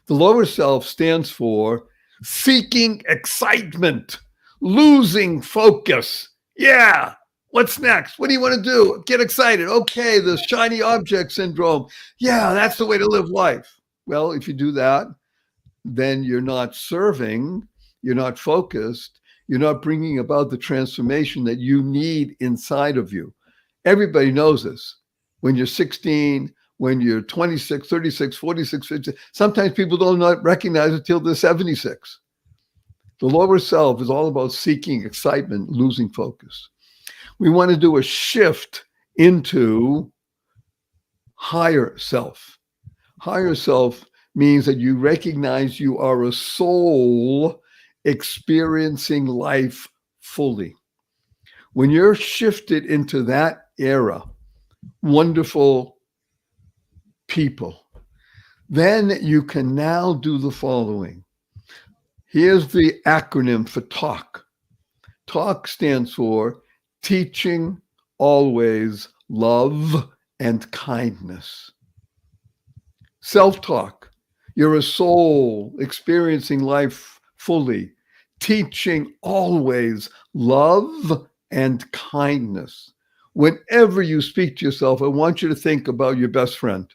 The lower self stands for seeking excitement, losing focus. Yeah. What's next? What do you want to do? Get excited. Okay, the shiny object syndrome. Yeah, that's the way to live life. Well, if you do that, then you're not serving, you're not focused, you're not bringing about the transformation that you need inside of you. Everybody knows this. When you're 16, when you're 26, 36, 46, 50, sometimes people don't not recognize it till they're 76. The lower self is all about seeking excitement, losing focus. We want to do a shift into higher self. Higher self means that you recognize you are a soul experiencing life fully. When you're shifted into that era, wonderful people, then you can now do the following. Here's the acronym for TALK. TALK stands for teaching always love and kindness. Self-talk. You're a soul experiencing life fully, teaching always love and kindness. Whenever you speak to yourself, I want you to think about your best friend.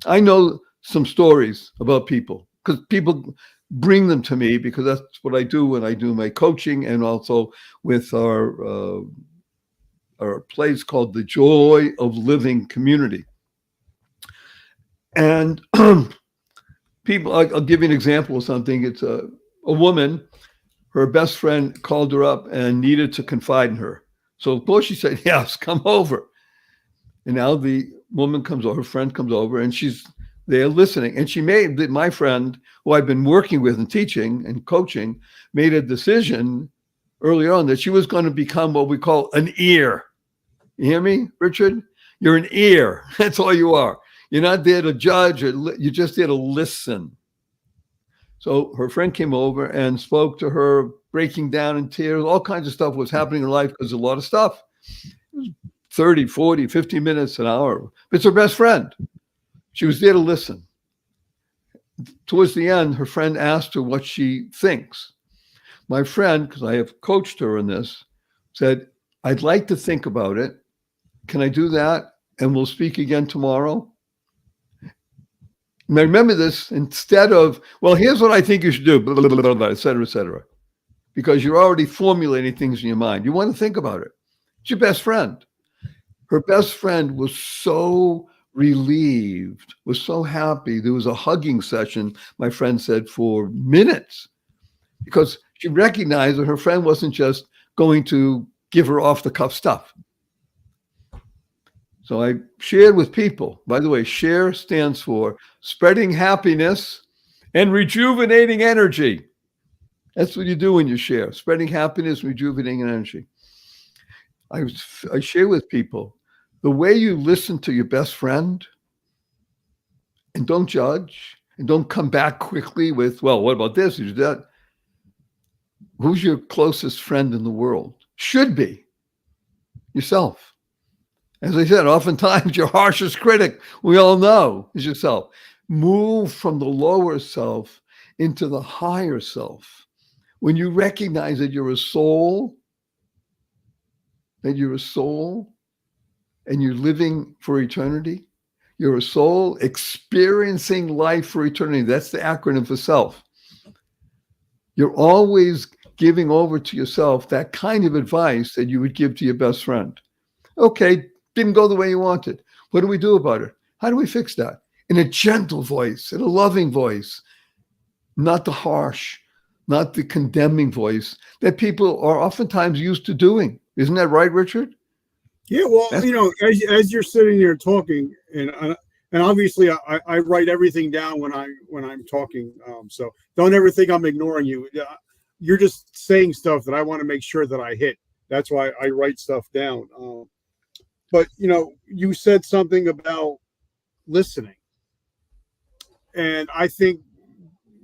I know some stories about people because people bring them to me because that's what I do when I do my coaching and also with our place called the Joy of Living Community. And people, I'll give you an example of something. It's a woman, her best friend called her up and needed to confide in her. So of course she said, yes, come over. And now the woman comes over, her friend comes over, and she's there listening. And she made, my friend, who I've been working with and teaching and coaching, made a decision earlier on that she was going to become what we call an ear. You hear me, Richard? You're an ear. That's all you are. You're not there to judge, or you're just there to listen. So her friend came over and spoke to her, breaking down in tears. All kinds of stuff was happening in her life because a lot of stuff. It was 30, 40, 50 minutes, an hour. It's her best friend. She was there to listen. Towards the end, her friend asked her what she thinks. My friend, because I have coached her in this, said, I'd like to think about it. Can I do that? And we'll speak again tomorrow. Now remember this, instead of, well, here's what I think you should do, blah, blah, blah, blah, et cetera, because you're already formulating things in your mind. You want to think about it. It's your best friend. Her best friend was so relieved, was so happy. There was a hugging session, my friend said, for minutes, because she recognized that her friend wasn't just going to give her off the cuff stuff. So I shared with people. By the way, share stands for spreading happiness and rejuvenating energy. That's what you do when you share, spreading happiness, rejuvenating energy. I share with people the way you listen to your best friend and don't judge and don't come back quickly with, well, what about this? Is that? Who's your closest friend in the world? Should be yourself. As I said, oftentimes your harshest critic, we all know, is yourself. Move from the lower self into the higher self. When you recognize that you're a soul, and you're living for eternity, you're a soul experiencing life for eternity. That's the acronym for self. You're always giving over to yourself that kind of advice that you would give to your best friend. Okay, didn't go the way you wanted. What do we do about it? How do we fix that? In a gentle voice, in a loving voice, not the harsh, not the condemning voice that people are oftentimes used to doing. Isn't that right, Richard? Yeah, well, as you're sitting there talking, and obviously I write everything down when I'm talking. So don't ever think I'm ignoring you. You're just saying stuff that I want to make sure that I hit. That's why I write stuff down. But you said something about listening, and I think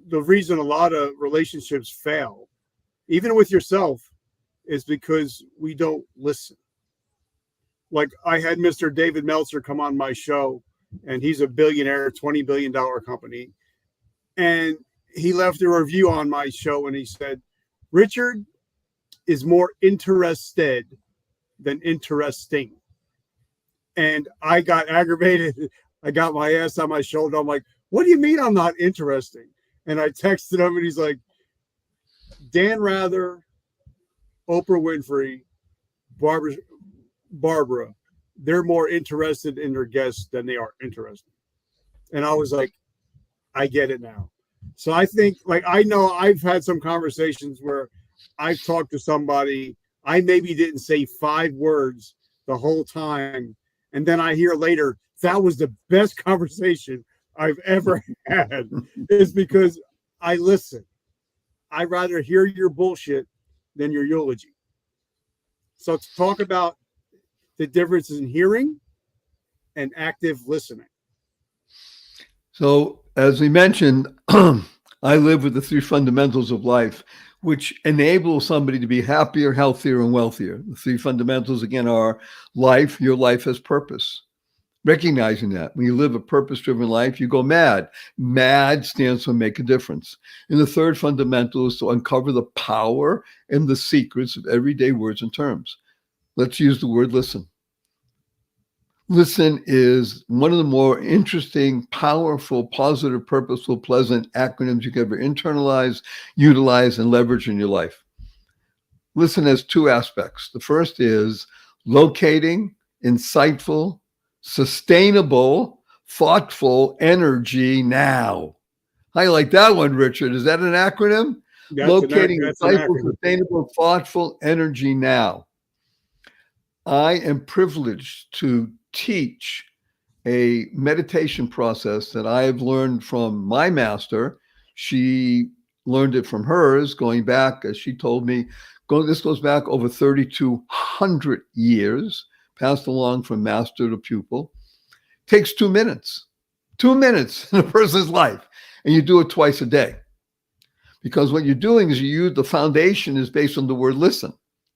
the reason a lot of relationships fail, even with yourself, is because we don't listen. Like I had Mr. David Meltzer come on my show, and he's a billionaire, $20 billion company. And he left a review on my show and he said, Richard is more interested than interesting. And I got aggravated. I got my ass on my shoulder. I'm like, what do you mean I'm not interesting? And I texted him and he's like, Dan Rather, Oprah Winfrey, Barbara, they're more interested in their guests than they are interested. And I was like, I get it now. So I think, like, I know I've had some conversations where I've talked to somebody, I maybe didn't say 5 words the whole time. And then I hear later, that was the best conversation I've ever had, is because I listen. I'd rather hear your bullshit than your eulogy. So to talk about the difference in hearing and active listening. So as we mentioned, I live with the 3 fundamentals of life, which enable somebody to be happier, healthier, and wealthier. The 3 fundamentals, again, are life. Your life has purpose. Recognizing that when you live a purpose-driven life, you go mad. MAD stands for make a difference. And the 3rd fundamental is to uncover the power and the secrets of everyday words and terms. Let's use the word listen. Listen is one of the more interesting, powerful, positive, purposeful, pleasant acronyms you can ever internalize, utilize, and leverage in your life. Listen has 2 aspects. The first is locating insightful, sustainable thoughtful energy now. How you like that one, Richard? Is that an acronym? Locating That's an insightful, acronym. sustainable, thoughtful energy now. I am privileged to teach a meditation process that I have learned from my master. She learned it from hers, going back, as she told me, this goes back over 3,200 years, passed along from master to pupil. Takes 2 minutes. 2 minutes in a person's life. And you do it twice a day. Because what you're doing is the foundation is based on the word listen,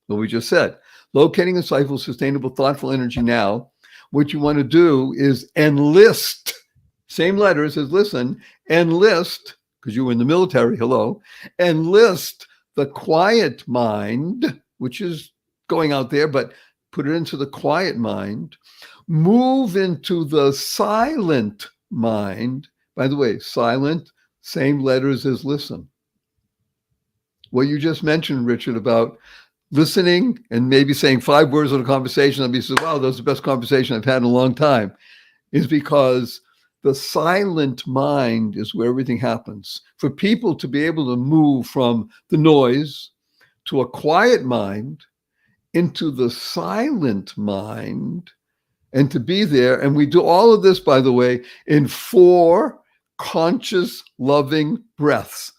what we just said. Locating insightful, sustainable, thoughtful energy now. What you want to do is enlist, same letters as listen, enlist, because you were in the military, hello, enlist the quiet mind, which is going out there, but put it into the quiet mind. Move into the silent mind. By the way, silent, same letters as listen. What you just mentioned, Richard, about listening and maybe saying 5 words in a conversation, and says, wow, that's the best conversation I've had in a long time, is because the silent mind is where everything happens. For people to be able to move from the noise to a quiet mind into the silent mind and to be there. And we do all of this, by the way, in 4 conscious, loving breaths.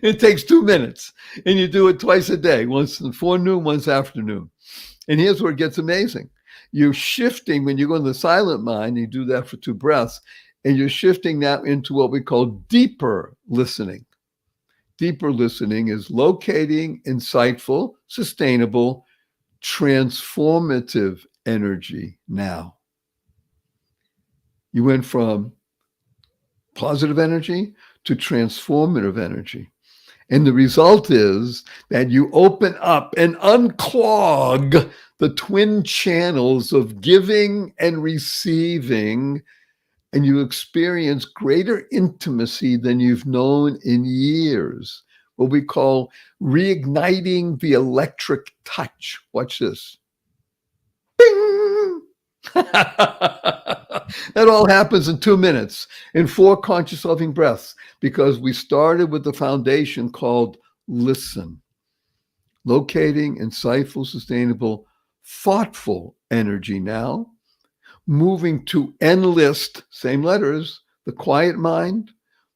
It takes 2 minutes, and you do it twice a day, once in the forenoon, once afternoon. And here's where it gets amazing. You're shifting when you go in the silent mind, you do that for 2 breaths, and you're shifting that into what we call deeper listening. Deeper listening is locating insightful, sustainable, transformative energy now. You went from positive energy to transformative energy. And the result is that you open up and unclog the twin channels of giving and receiving, and you experience greater intimacy than you've known in years. What we call reigniting the electric touch. Watch this. Bing! That all happens in 2 minutes, in 4 conscious loving breaths, because we started with the foundation called listen. Locating insightful, sustainable, thoughtful energy now. Moving to enlist, same letters, the quiet mind.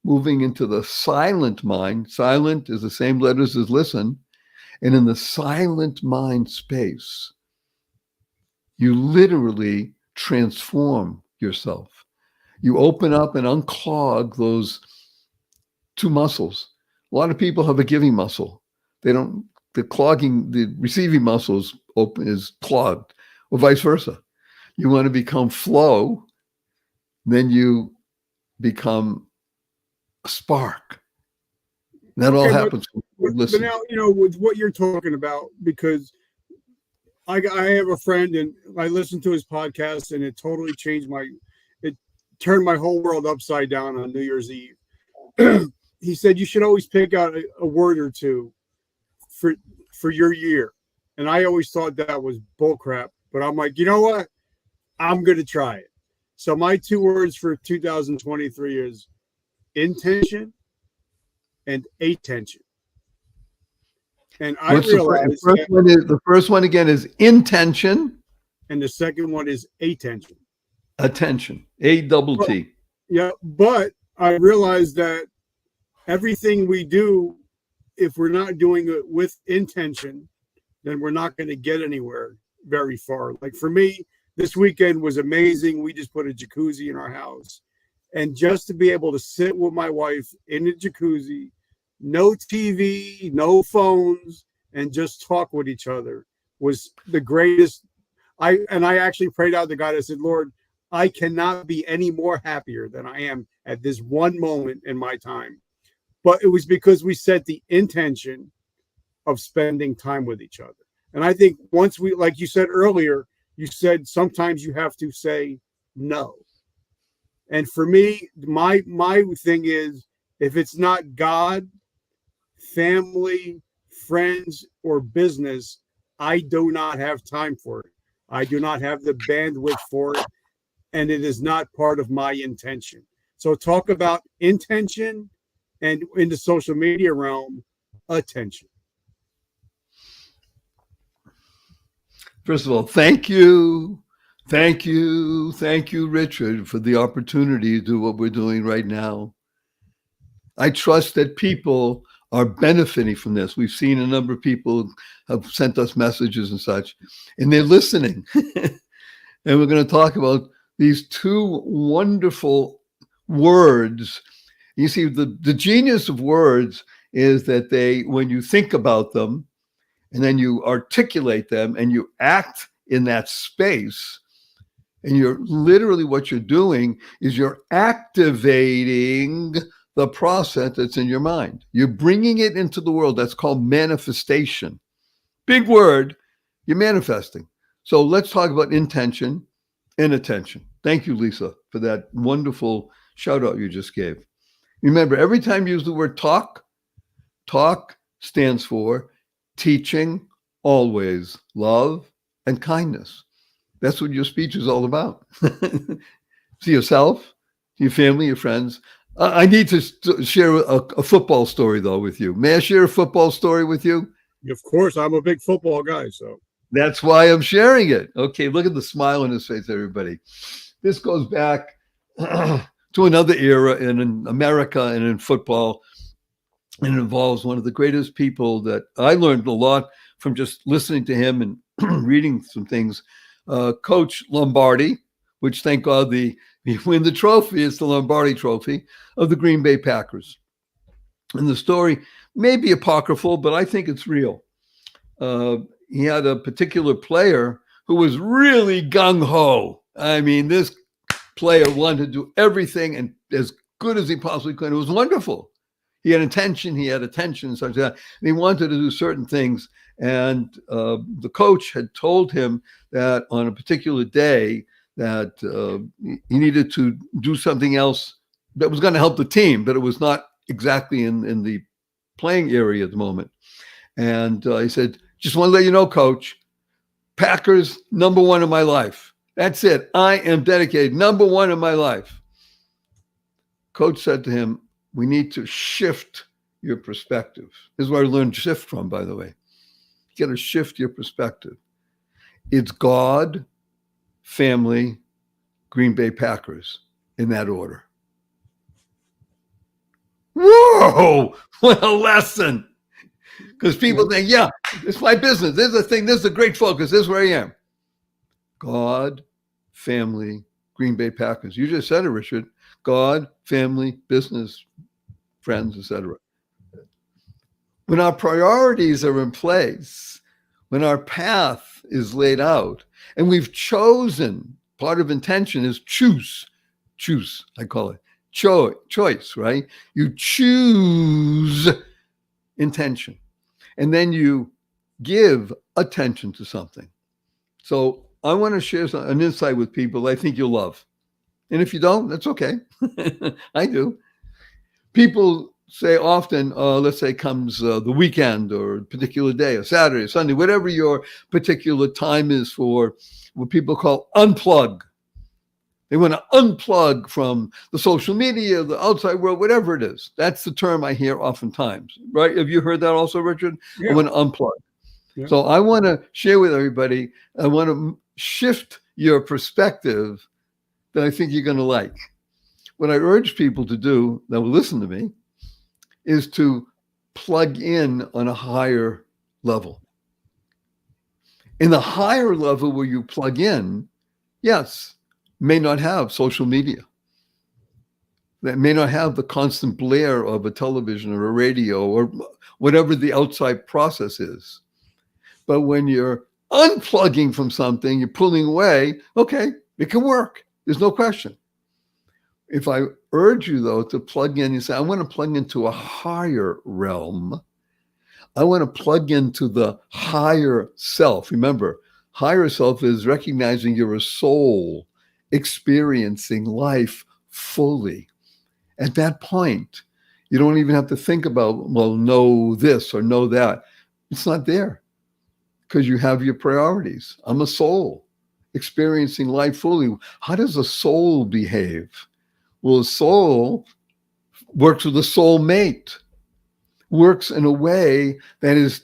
Moving into the silent mind. Silent is the same letters as listen. And in the silent mind space, you literally transform yourself. You open up and unclog those 2 muscles. A lot of people have a giving muscle. The receiving muscles is clogged, or vice versa. You want to become flow, then you become a spark. That all happens. But now, with what you're talking about, because I have a friend and I listened to his podcast and it totally changed it turned my whole world upside down on New Year's Eve. He said, you should always pick out a word or 2 for your year. And I always thought that was bullcrap, but I'm like, you know what? I'm going to try it. So my 2 words for 2023 is intention and attention. And I realized the first one again is intention, and the second one is attention. Attention, A-double-T. Yeah, but I realized that everything we do, if we're not doing it with intention, then we're not going to get anywhere very far. Like for me, this weekend was amazing. We just put a jacuzzi in our house, and just to be able to sit with my wife in the jacuzzi, no TV, no phones, and just talk with each other was the greatest. I actually prayed out to God. I said, Lord, I cannot be any more happier than I am at this one moment in my time. But it was because we set the intention of spending time with each other. And I think once we, like you said earlier, you said sometimes you have to say no. And for me, my thing is, if it's not God, family, friends, or business, I do not have time for it. I do not have the bandwidth for it. and it is not part of my intention. So talk about intention, and in the social media realm, attention. First of all, thank you. Thank you. Thank you, Richard, for the opportunity to do what we're doing right now. I trust that people are benefiting from this. We've seen a number of people have sent us messages and such, and they're listening. And we're going to talk about these two wonderful words. You see, the genius of words is that they, when you think about them and then you articulate them and you act in that space, and you're literally, what you're doing is you're activating the process that's in your mind. You're bringing it into the world. That's called manifestation. Big word, you're manifesting. So let's talk about intention and attention. Thank you, Lisa, for that wonderful shout out you just gave. Remember, every time you use the word talk, talk stands for teaching, always, love, and kindness. That's what your speech is all about. To yourself, your family, your friends. I need to share a football story, though, with you. May I share a football story with you? Of course, I'm a big football guy, so. That's why I'm sharing it. Okay, look at the smile on his face, everybody. This goes back to another era in America and in football. And it involves one of the greatest people that I learned a lot from just listening to him and reading some things. Coach Lombardi, which, thank God, you win the trophy. It's the Lombardi Trophy of the Green Bay Packers. And the story may be apocryphal, but I think it's real. He had a particular player who was really gung-ho. I mean, this player wanted to do everything and as good as he possibly could. It was wonderful. He had intention, he had attention, such that, and he wanted to do certain things. And the coach had told him that on a particular day that he needed to do something else that was going to help the team, but it was not exactly in the playing area at the moment. And he said, just want to let you know, Coach, Packers, number one in my life. That's it. I am dedicated. Number one in my life. Coach said to him, we need to shift your perspective. This is where I learned shift from, by the way. You got to shift your perspective. It's God, family, Green Bay Packers, in that order. Whoa, what a lesson. Because people think, yeah, it's my business. This is the thing. This is a great focus. This is where I am. God, family, Green Bay Packers. You just said it, Richard. God, family, business, friends, etc. When our priorities are in place, when our path is laid out, and we've chosen, part of intention is choose, I call it choice, right? You choose intention, and then you give attention to something. So I want to share an insight with people I think you'll love. And if you don't, that's okay. I do. People say often, let's say comes the weekend or a particular day, or Saturday, Sunday, whatever your particular time is for what people call unplug. They want to unplug from the social media, the outside world, whatever it is. That's the term I hear oftentimes, right? Have you heard that also, Richard? Yeah. I want to unplug. Yeah. So I want to share with everybody, I want to shift your perspective that I think you're going to like. What I urge people to do that will listen to me is to plug in on a higher level. In the higher level where you plug in, yes, may not have social media. That may not have the constant blare of a television or a radio or whatever the outside process is. But when you're unplugging from something, you're pulling away, okay, it can work. There's no question. If I urge you, though, to plug in, you say, I want to plug into a higher realm. I want to plug into the higher self. Remember, higher self is recognizing you're a soul experiencing life fully. At that point, you don't even have to think about, well, know this or know that. It's not there because you have your priorities. I'm a soul experiencing life fully. How does a soul behave? Well, a soul works with a soul mate, works in a way that is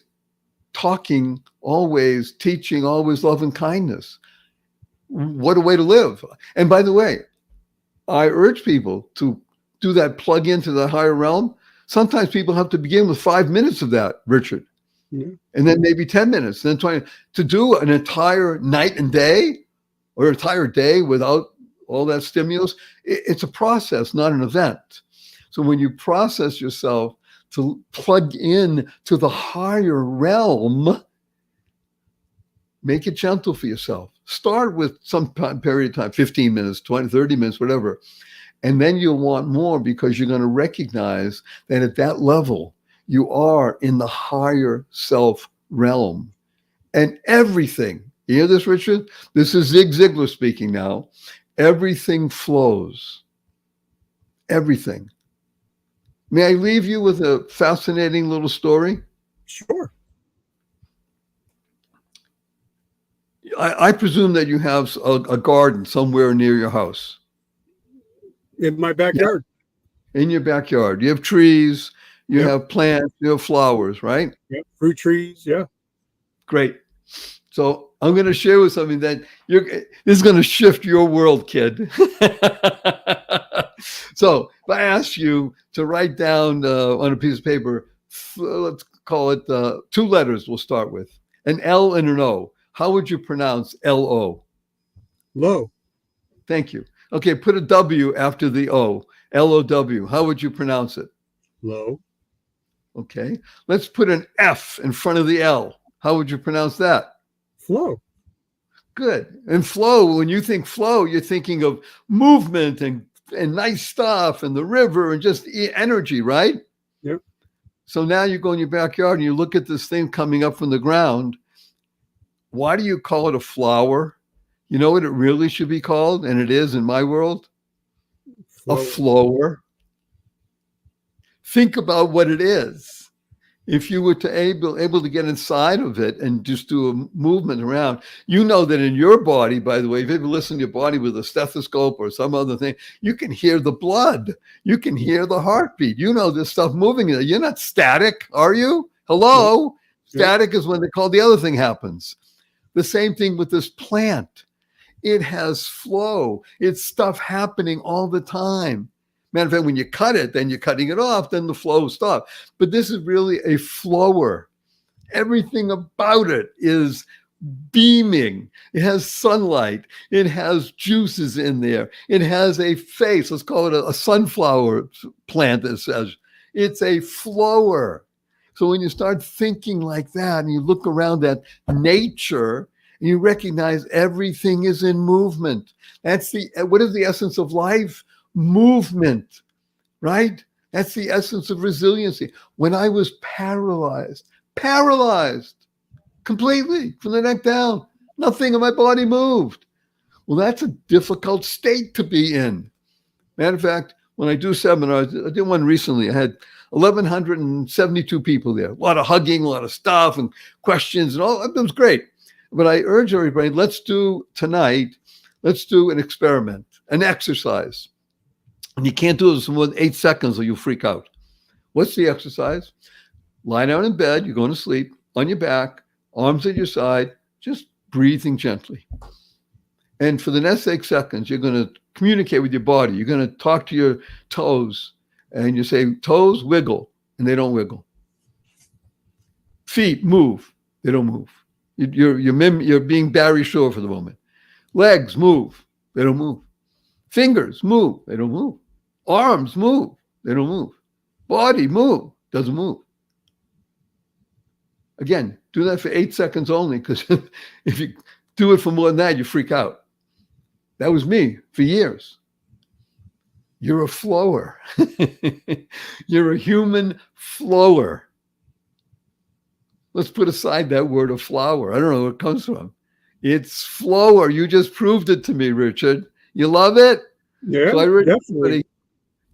talking always, teaching always love and kindness. What a way to live. And by the way, I urge people to do that plug into the higher realm. Sometimes people have to begin with 5 minutes of that, Richard, and then maybe 10 minutes, then 20. To do an entire night and day or an entire day without all that stimulus, it's a process, not an event. So when you process yourself to plug in to the higher realm, make it gentle for yourself. Start with some period of time, 15 minutes, 20, 30 minutes, whatever. And then you'll want more because you're going to recognize that at that level, you are in the higher self realm. And everything, you hear this, Richard? This is Zig Ziglar speaking now. Everything flows. Everything. May I leave you with a fascinating little story? Sure. I presume that you have a garden somewhere near your house. In my backyard. In your backyard. You have trees, you have plants, you have flowers, right? Yeah. Fruit trees. Yeah. Great. So I'm going to share with something that this is going to shift your world, kid. So if I ask you to write down on a piece of paper, let's call it 2 letters we'll start with, an L and an O. How would you pronounce L-O? Low. Thank you. Okay, put a W after the O, L-O-W. How would you pronounce it? Low. Okay, let's put an F in front of the L. How would you pronounce that? Flow. Good. And flow, when you think flow, you're thinking of movement and nice stuff and the river and just energy, right? Yep. So now you go in your backyard and you look at this thing coming up from the ground. Why do you call it a flower? You know what it really should be called? And it is in my world? A flower. Think about what it is. If you were to able to get inside of it and just do a movement around, you know that in your body, by the way, if you ever listen to your body with a stethoscope or some other thing, you can hear the blood. You can hear the heartbeat. You know this stuff moving. You're not static, are you? Hello? Yeah. Static is when they call the other thing happens. The same thing with this plant. It has flow. It's stuff happening all the time. Matter of fact, when you cut it, then you're cutting it off, then the flow stops. But this is really a flower. Everything about it is beaming. It has sunlight. It has juices in there. It has a face. Let's call it a sunflower plant that says it's a flower. So when you start thinking like that and you look around at nature, and you recognize everything is in movement. That's what is the essence of life? Movement, right? That's the essence of resiliency. When I was paralyzed completely from the neck down, nothing in my body moved. Well, that's a difficult state to be in. Matter of fact, when I do seminars, I did one recently. I had 1,172 people there. A lot of hugging, a lot of stuff and questions and all. It was great. But I urge everybody, let's do an experiment, an exercise. And you can't do this in more than 8 seconds or you'll freak out. What's the exercise? Lie down in bed, you're going to sleep, on your back, arms at your side, just breathing gently. And for the next 8 seconds, you're going to communicate with your body. You're going to talk to your toes. And you say, toes, wiggle. And they don't wiggle. Feet, move. They don't move. You're being Barry Shore for the moment. Legs, move. They don't move. Fingers, move. They don't move. Arms, move. They don't move. Body, move. Doesn't move. Again, do that for 8 seconds only, because if you do it for more than that, you freak out. That was me for years. You're a flower. You're a human flower. Let's put aside that word of flower. I don't know where it comes from. It's flower. You just proved it to me, Richard. You love it? Yeah, so I urge definitely. everybody,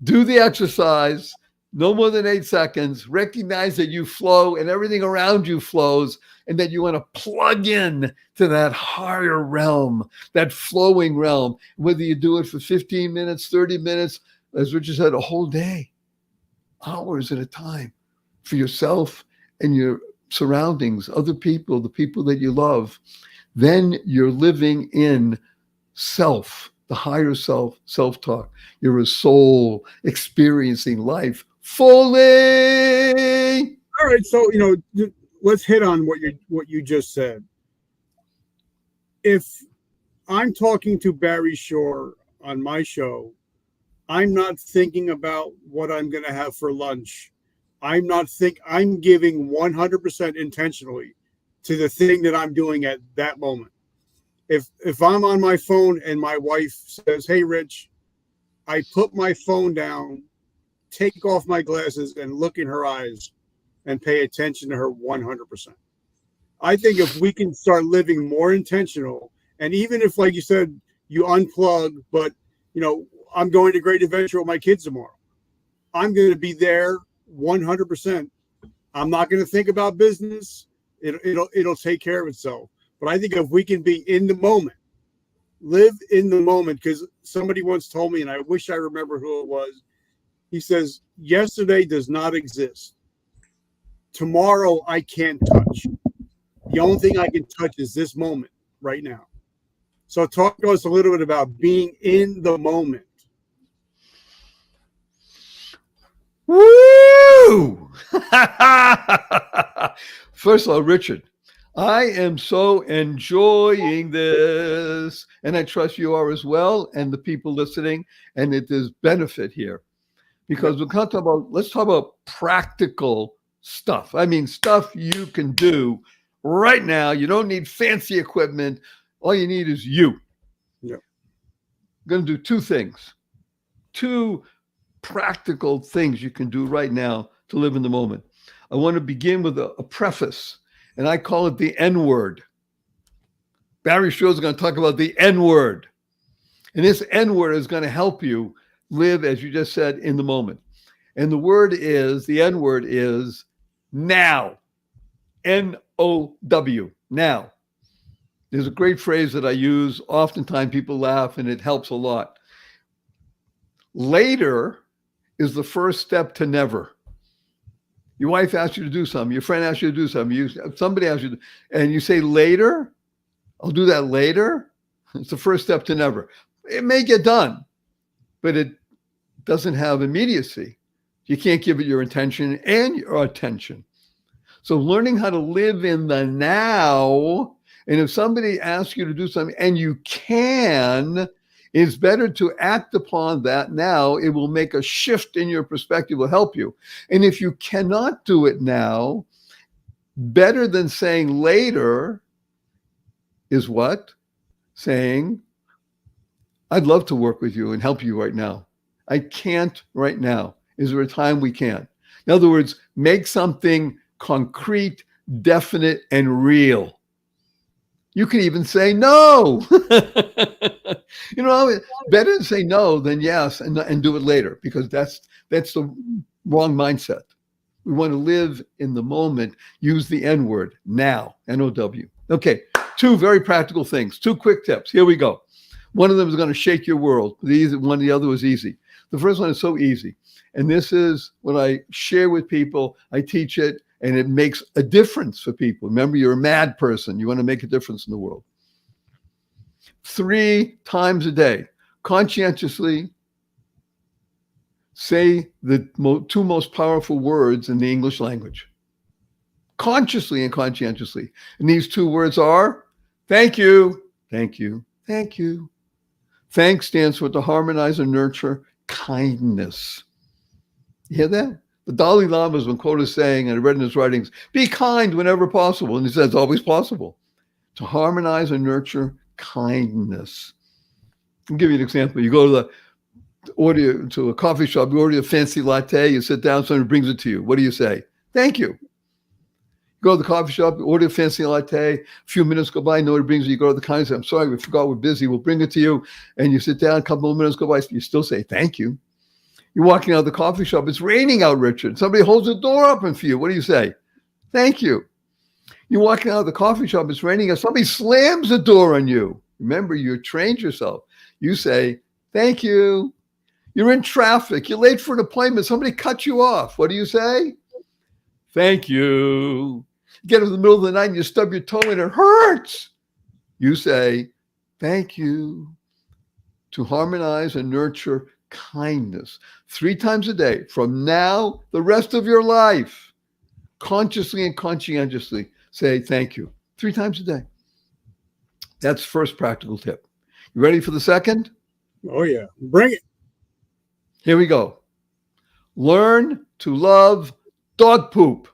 do the exercise. no more than 8 seconds. Recognize that you flow and everything around you flows, and that you want to plug in to that higher realm, that flowing realm, whether you do it for 15 minutes, 30 minutes, as Richard said, a whole day, hours at a time, for yourself and your surroundings, other people, the people that you love. Then you're living in self, the higher self, self-talk. You're a soul experiencing life fully. All right, so let's hit on what you just said. If I'm talking to Barry Shore on my show, I'm not thinking about what I'm going to have for lunch. I'm giving 100% intentionally to the thing that I'm doing at that moment. If I'm on my phone and my wife says, "Hey, Rich," I put my phone down, take off my glasses, and look in her eyes and pay attention to her 100%. I think if we can start living more intentional, and even if, like you said, you unplug, but I'm going to Great Adventure with my kids tomorrow, I'm going to be there 100%. I'm not going to think about business. It'll take care of itself. But I think if we can be in the moment, live in the moment, because somebody once told me, and I wish I remember who it was. He says, yesterday does not exist. Tomorrow I can't touch. The only thing I can touch is this moment right now. So talk to us a little bit about being in the moment. Woo! First of all, Richard, I am so enjoying this, and I trust you are as well, and the people listening, and there's benefit here, because let's talk about practical stuff. I mean, stuff you can do right now. You don't need fancy equipment. All you need is you. Yeah. I'm going to do two practical things you can do right now to live in the moment. I want to begin with a preface, and I call it the N-word. Barry Shore is going to talk about the N-word. And this N-word is going to help you live, as you just said, in the moment. And the N-word is now. N-O-W, now. There's a great phrase that I use. Oftentimes people laugh, and it helps a lot. Later is the first step to never. Your wife asks you to do something. Your friend asks you to do something. Somebody asks you to, and you say later. I'll do that later. It's the first step to never. It may get done, but it doesn't have immediacy. You can't give it your intention and your attention. So learning how to live in the now, and if somebody asks you to do something and you can, it's better to act upon that now. It will make a shift in your perspective, will help you. And if you cannot do it now, better than saying later is what? Saying, I'd love to work with you and help you right now. I can't right now. Is there a time we can? In other words, make something concrete, definite, and real. You can even say no. Better to say no than yes and do it later, because that's the wrong mindset. We want to live in the moment, use the N-word, now, N-O-W. Okay, two very practical things, two quick tips. Here we go. One of them is going to shake your world. The other was easy. The first one is so easy. And this is what I share with people. I teach it, and it makes a difference for people. Remember, you're a mad person. You want to make a difference in the world. 3 times a day, conscientiously say the two most powerful words in the English language. Consciously and conscientiously. And these 2 words are, thank you, thank you, thank you. Thanks stands for to harmonize and nurture kindness. You hear that? The Dalai Lama has been quoted saying, and I read in his writings, be kind whenever possible. And he says it's always possible. To harmonize and nurture kindness. I'll give you an example. You go to a coffee shop, you order a fancy latte, you sit down, someone brings it to you. What do you say? Thank you. You go to the coffee shop, you order a fancy latte, a few minutes go by, nobody brings it, you go to the counter, say, I'm sorry, we forgot, we're busy, we'll bring it to you. And you sit down, a couple more minutes go by, you still say thank you. You're walking out of the coffee shop. It's raining out, Richard. Somebody holds the door open for you. What do you say? Thank you. You're walking out of the coffee shop. It's raining out. Somebody slams the door on you. Remember, you trained yourself. You say, thank you. You're in traffic. You're late for an appointment. Somebody cut you off. What do you say? Thank you. You get in the middle of the night and you stub your toe and it hurts. You say, thank you. To harmonize and nurture kindness 3 times a day from now, the rest of your life, consciously and conscientiously say thank you 3 times a day. That's first practical tip. You ready for the second? Oh, yeah. Bring it. Here we go. Learn to love dog poop.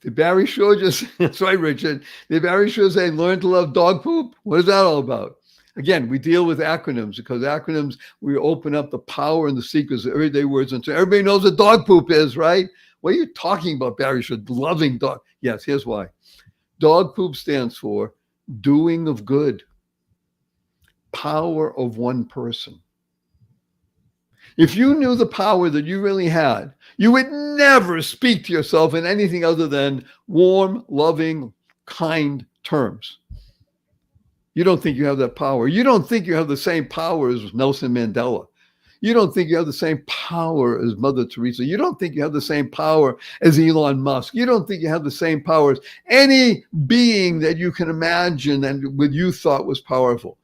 Did Barry Shaw just, that's right, Richard. Did Barry Shaw say, learn to love dog poop? What is that all about? Again, we deal with acronyms because acronyms, we open up the power and the secrets of everyday words. And so everybody knows what dog poop is, right? What are you talking about, Barry Shaw? Loving dog. Yes, here's why. Dog poop stands for doing of good. Power of one person. If you knew the power that you really had, you would never speak to yourself in anything other than warm, loving, kind terms. You don't think you have that power. You don't think you have the same power as Nelson Mandela. You don't think you have the same power as Mother Teresa. You don't think you have the same power as Elon Musk. You don't think you have the same power as any being that you can imagine and what you thought was powerful.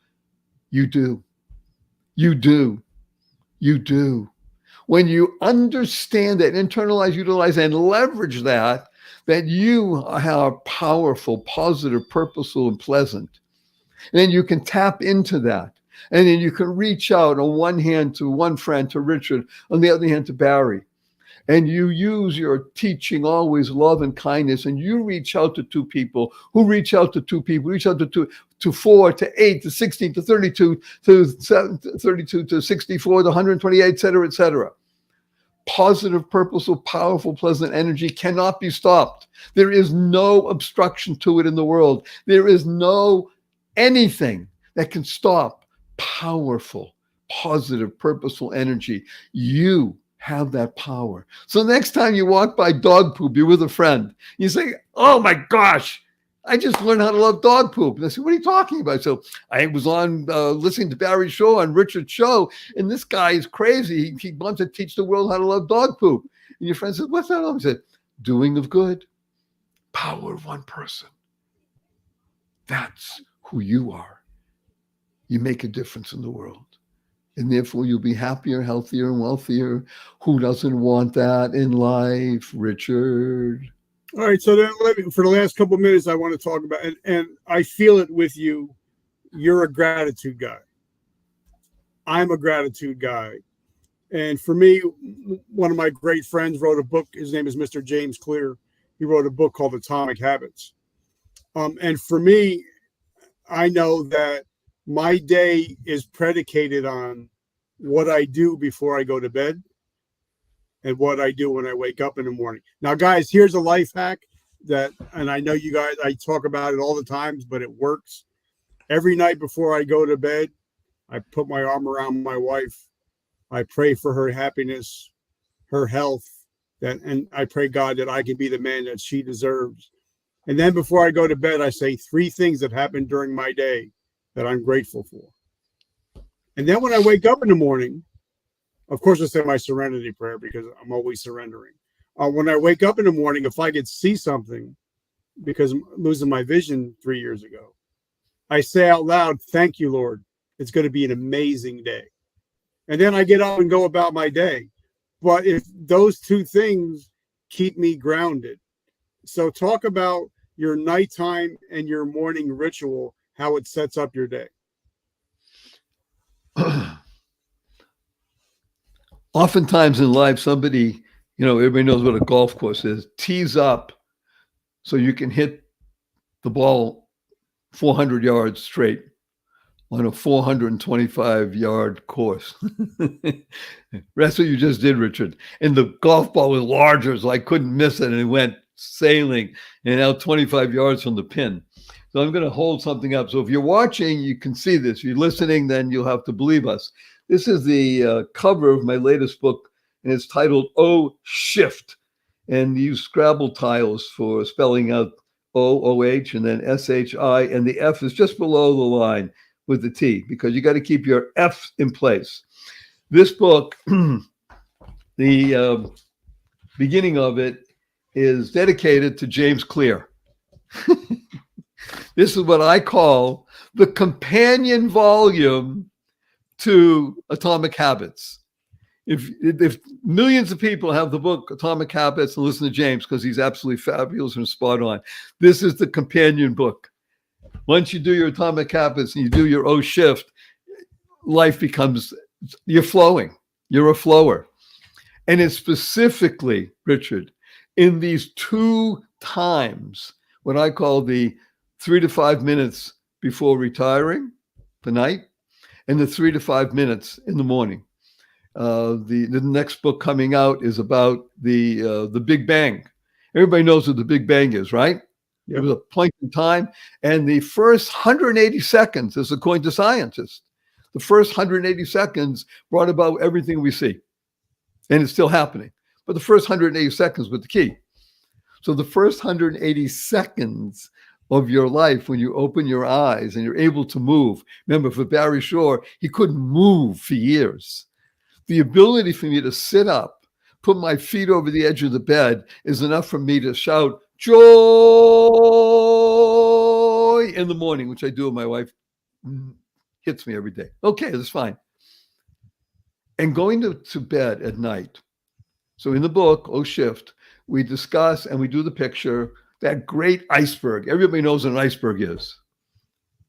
You do. You do. You do. When you understand that, internalize, utilize, and leverage that you are powerful, positive, purposeful, and pleasant. And then you can tap into that. And then you can reach out on one hand to one friend, to Richard, on the other hand to Barry. And you use your teaching, always love and kindness, and you reach out to 2 people who reach out to 2 people, reach out to 4, to 8, to 16, to 32, to 32, to 64, to 128, et cetera, et cetera. Positive, purposeful, powerful, pleasant energy cannot be stopped. There is no obstruction to it in the world. There is no anything that can stop powerful, positive, purposeful energy. You have that power. So next time you walk by dog poop, you're with a friend, you say, oh my gosh, I just learned how to love dog poop. And I said, what are you talking about? So I was on listening to Barry Shaw on Richard's show, and this guy is crazy. He wants to teach the world how to love dog poop. And your friend said, what's that? I said, doing of good, power of one person. That's who you are. You make a difference in the world. And therefore you'll be happier, healthier, and wealthier. Who doesn't want that in life, Richard? All right, so then for the last couple of minutes, I want to talk about, and I feel it with you. You're a gratitude guy. I'm a gratitude guy. And for me, one of my great friends wrote a book. His name is Mr. James Clear. He wrote a book called Atomic Habits. And for me, I know that my day is predicated on what I do before I go to bed and what I do when I wake up in the morning. Now, guys, here's a life hack that, and I know you guys, I talk about it all the times, but it works. Every night before I go to bed, I put my arm around my wife. I pray for her happiness, her health, and I pray God that I can be the man that she deserves. And then before I go to bed, I say 3 things that happened during my day that I'm grateful for. And then when I wake up in the morning, of course, I say my serenity prayer because I'm always surrendering. When I wake up in the morning, if I could see something, because I'm losing my vision 3 years ago, I say out loud, thank you, Lord. It's going to be an amazing day. And then I get up and go about my day. But if those 2 things keep me grounded. So talk about your nighttime and your morning ritual, how it sets up your day. Oftentimes in life, somebody, everybody knows what a golf course is, tees up so you can hit the ball 400 yards straight on a 425-yard course. That's what you just did, Richard. And the golf ball was larger, so I couldn't miss it, and it went sailing and out 25 yards from the pin. So I'm going to hold something up. So if you're watching, you can see this. If you're listening, then you'll have to believe us. This is the cover of my latest book, and it's titled "Oh Shift." And use Scrabble tiles for spelling out OOH and then SHI, and the F is just below the line with the T, because you got to keep your F in place. This book, the beginning of it is dedicated to James Clear. This is what I call the companion volume to Atomic Habits. If millions of people have the book Atomic Habits and listen to James because he's absolutely fabulous and spot on, this is the companion book. Once you do your Atomic Habits and you do your O Shift, life becomes, you're flowing. You're a flower. And it's specifically, Richard, in these 2 times, what I call the 3 to 5 minutes before retiring, the night, and the 3 to 5 minutes in the morning. The next book coming out is about the Big Bang. Everybody knows what the Big Bang is, right? Yep. It was a point in time, and the first 180 seconds, is according to scientists, the first 180 seconds brought about everything we see, and it's still happening. But the first 180 seconds was the key. So the first 180 seconds of your life, when you open your eyes and you're able to move. Remember, for Barry Shore, he couldn't move for years. The ability for me to sit up, put my feet over the edge of the bed is enough for me to shout, "Joy," in the morning, which I do, and my wife hits me every day. Okay, that's fine. And going to bed at night. So in the book, Oh Shift, we discuss and we do the picture, that great iceberg. Everybody knows what an iceberg is.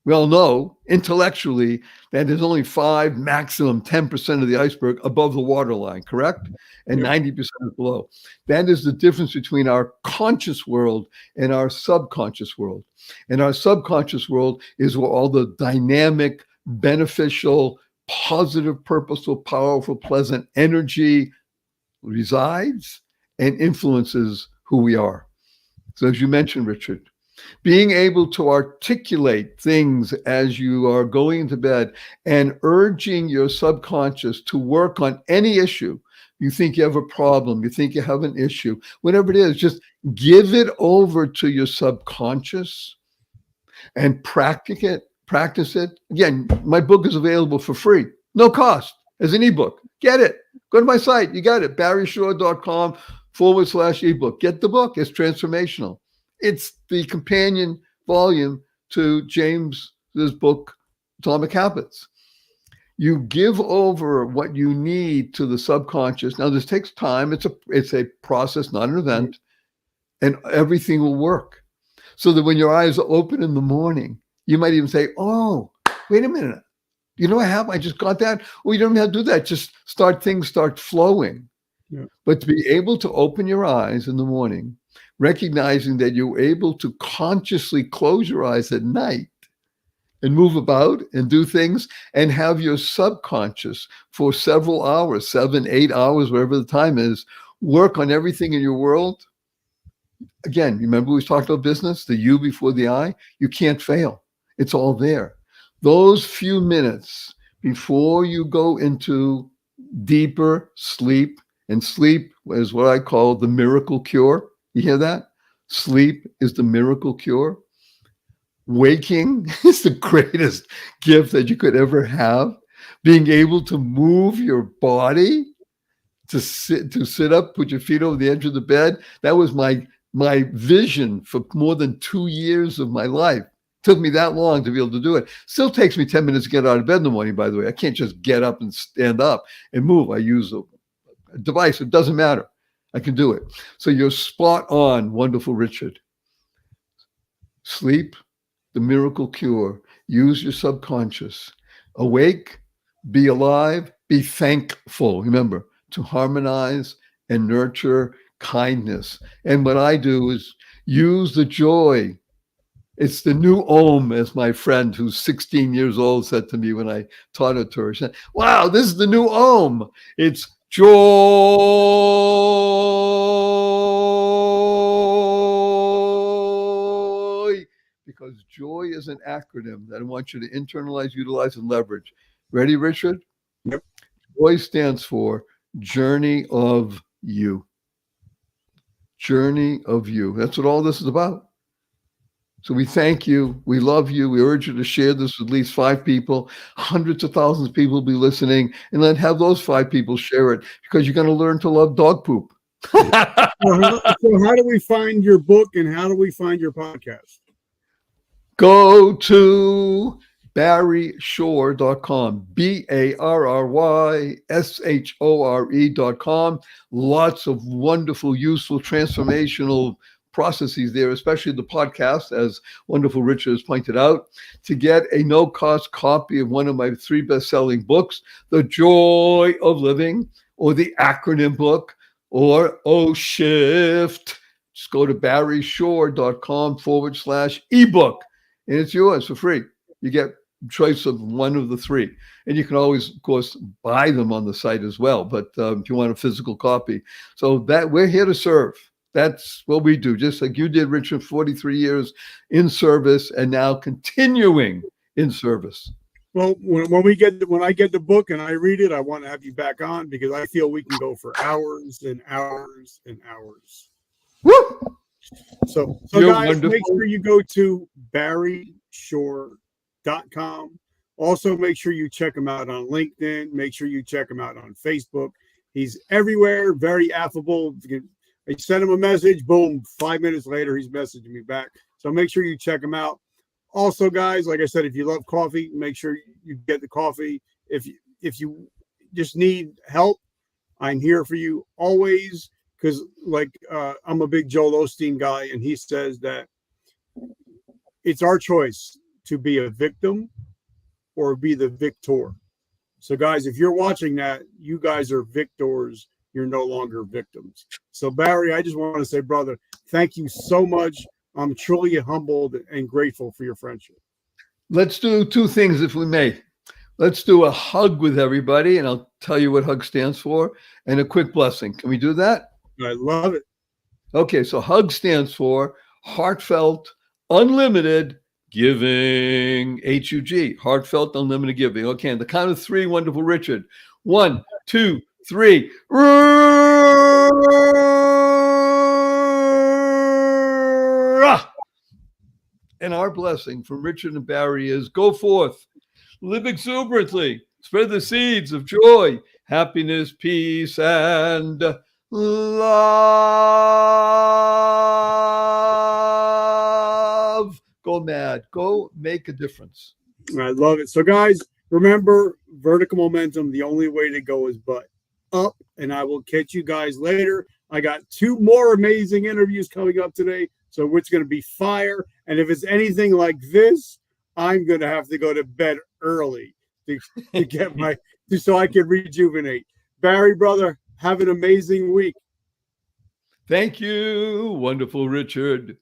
We all know intellectually that there's only 5, maximum 10% of the iceberg above the waterline, correct? And 90% is below. That is the difference between our conscious world and our subconscious world. And our subconscious world is where all the dynamic, beneficial, positive, purposeful, powerful, pleasant energy resides and influences who we are. So as you mentioned, Richard, being able to articulate things as you are going to bed and urging your subconscious to work on any issue. You think you have a problem, you think you have an issue, whatever it is, just give it over to your subconscious and practice it. Again, my book is available for free, no cost, as an ebook. Get it. Go to my site. You got it. barryshore.com/ebook. Get the book. It's transformational. It's the companion volume to James's book, Atomic Habits. You give over what you need to the subconscious. Now, this takes time. It's a process, not an event, and everything will work. So that when your eyes are open in the morning, you might even say, "Oh, wait a minute. You know what happened? I just got that." Well, you don't have to do that. Just things start flowing. Yeah. But to be able to open your eyes in the morning, recognizing that you're able to consciously close your eyes at night and move about and do things and have your subconscious for several hours, 7, 8 hours, whatever the time is, work on everything in your world. Again, remember we talked about business, the you before the I? You can't fail. It's all there. Those few minutes before you go into deeper sleep, and sleep is what I call the miracle cure. You hear that? Sleep is the miracle cure. Waking is the greatest gift that you could ever have. Being able to move your body, to sit up, put your feet over the edge of the bed. That was my vision for more than 2 years of my life. Took me that long to be able to do it. Still takes me 10 minutes to get out of bed in the morning, by the way. I can't just get up and stand up and move. I use a device. It doesn't matter. I can do it. So you're spot on, wonderful Richard. Sleep, the miracle cure. Use your subconscious. Awake, be alive, be thankful. Remember, to harmonize and nurture kindness. And what I do is use the joy. It's the new Om, as my friend who's 16 years old said to me when I taught it to her. She said, "Wow, this is the new Om. It's joy." Because joy is an acronym that I want you to internalize, utilize, and leverage. Ready, Richard? Yep. Joy stands for Journey of You. Journey of You. That's what all this is about. So we thank you. We love you. We urge you to share this with at least 5 people. Hundreds of thousands of people will be listening, and then have those 5 people share it, because you're going to learn to love dog poop. So how do we find your book, and how do we find your podcast? Go to barryshore.com, BARRYSHORE.com. Lots of wonderful, useful, transformational processes there, especially the podcast, as wonderful Richard has pointed out. To get a no-cost copy of one of my 3 best-selling books, The Joy of Living, or the acronym book, or O-Shift, just go to barryshore.com/ebook, and it's yours for free. You get choice of one of the 3, and you can always, of course, buy them on the site as well, but if you want a physical copy. So that we're here to serve. That's what we do, just like you did, Richard. 43 years in service, and now continuing in service. Well, when I get the book and I read it, I want to have you back on, because I feel we can go for hours and hours and hours. Woo! So You're guys, wonderful. make sure you go to barryshore.com. Also, make sure you check him out on LinkedIn. Make sure you check him out on Facebook. He's everywhere, very affable. I sent him a message, boom, 5 minutes later, he's messaging me back. So make sure you check him out. Also, guys, like I said, if you love coffee, make sure you get the coffee. If you just need help, I'm here for you always, because I'm a big Joel Osteen guy, and he says that it's our choice to be a victim or be the victor. So, guys, if you're watching that, you guys are victors. You're no longer victims. So, Barry, I just want to say, brother, thank you so much. I'm truly humbled and grateful for your friendship. Let's do 2 things, if we may. Let's do a hug with everybody, and I'll tell you what hug stands for, and a quick blessing. Can we do that? I love it. Okay, so hug stands for heartfelt, unlimited giving. HUG, heartfelt, unlimited giving. Okay, on the count of 3, wonderful Richard. 1, 2, 3. And our blessing from Richard and Barry is: go forth, live exuberantly, spread the seeds of joy, happiness, peace, and love. Go mad. Go make a difference. I love it. So, guys, remember, vertical momentum, the only way to go is but up, and I will catch you guys later. I got 2 more amazing interviews coming up today, so it's going to be fire. And if it's anything like this, I'm going to have to go to bed early to get so I can rejuvenate. Barry, brother, have an amazing week. Thank you, wonderful Richard.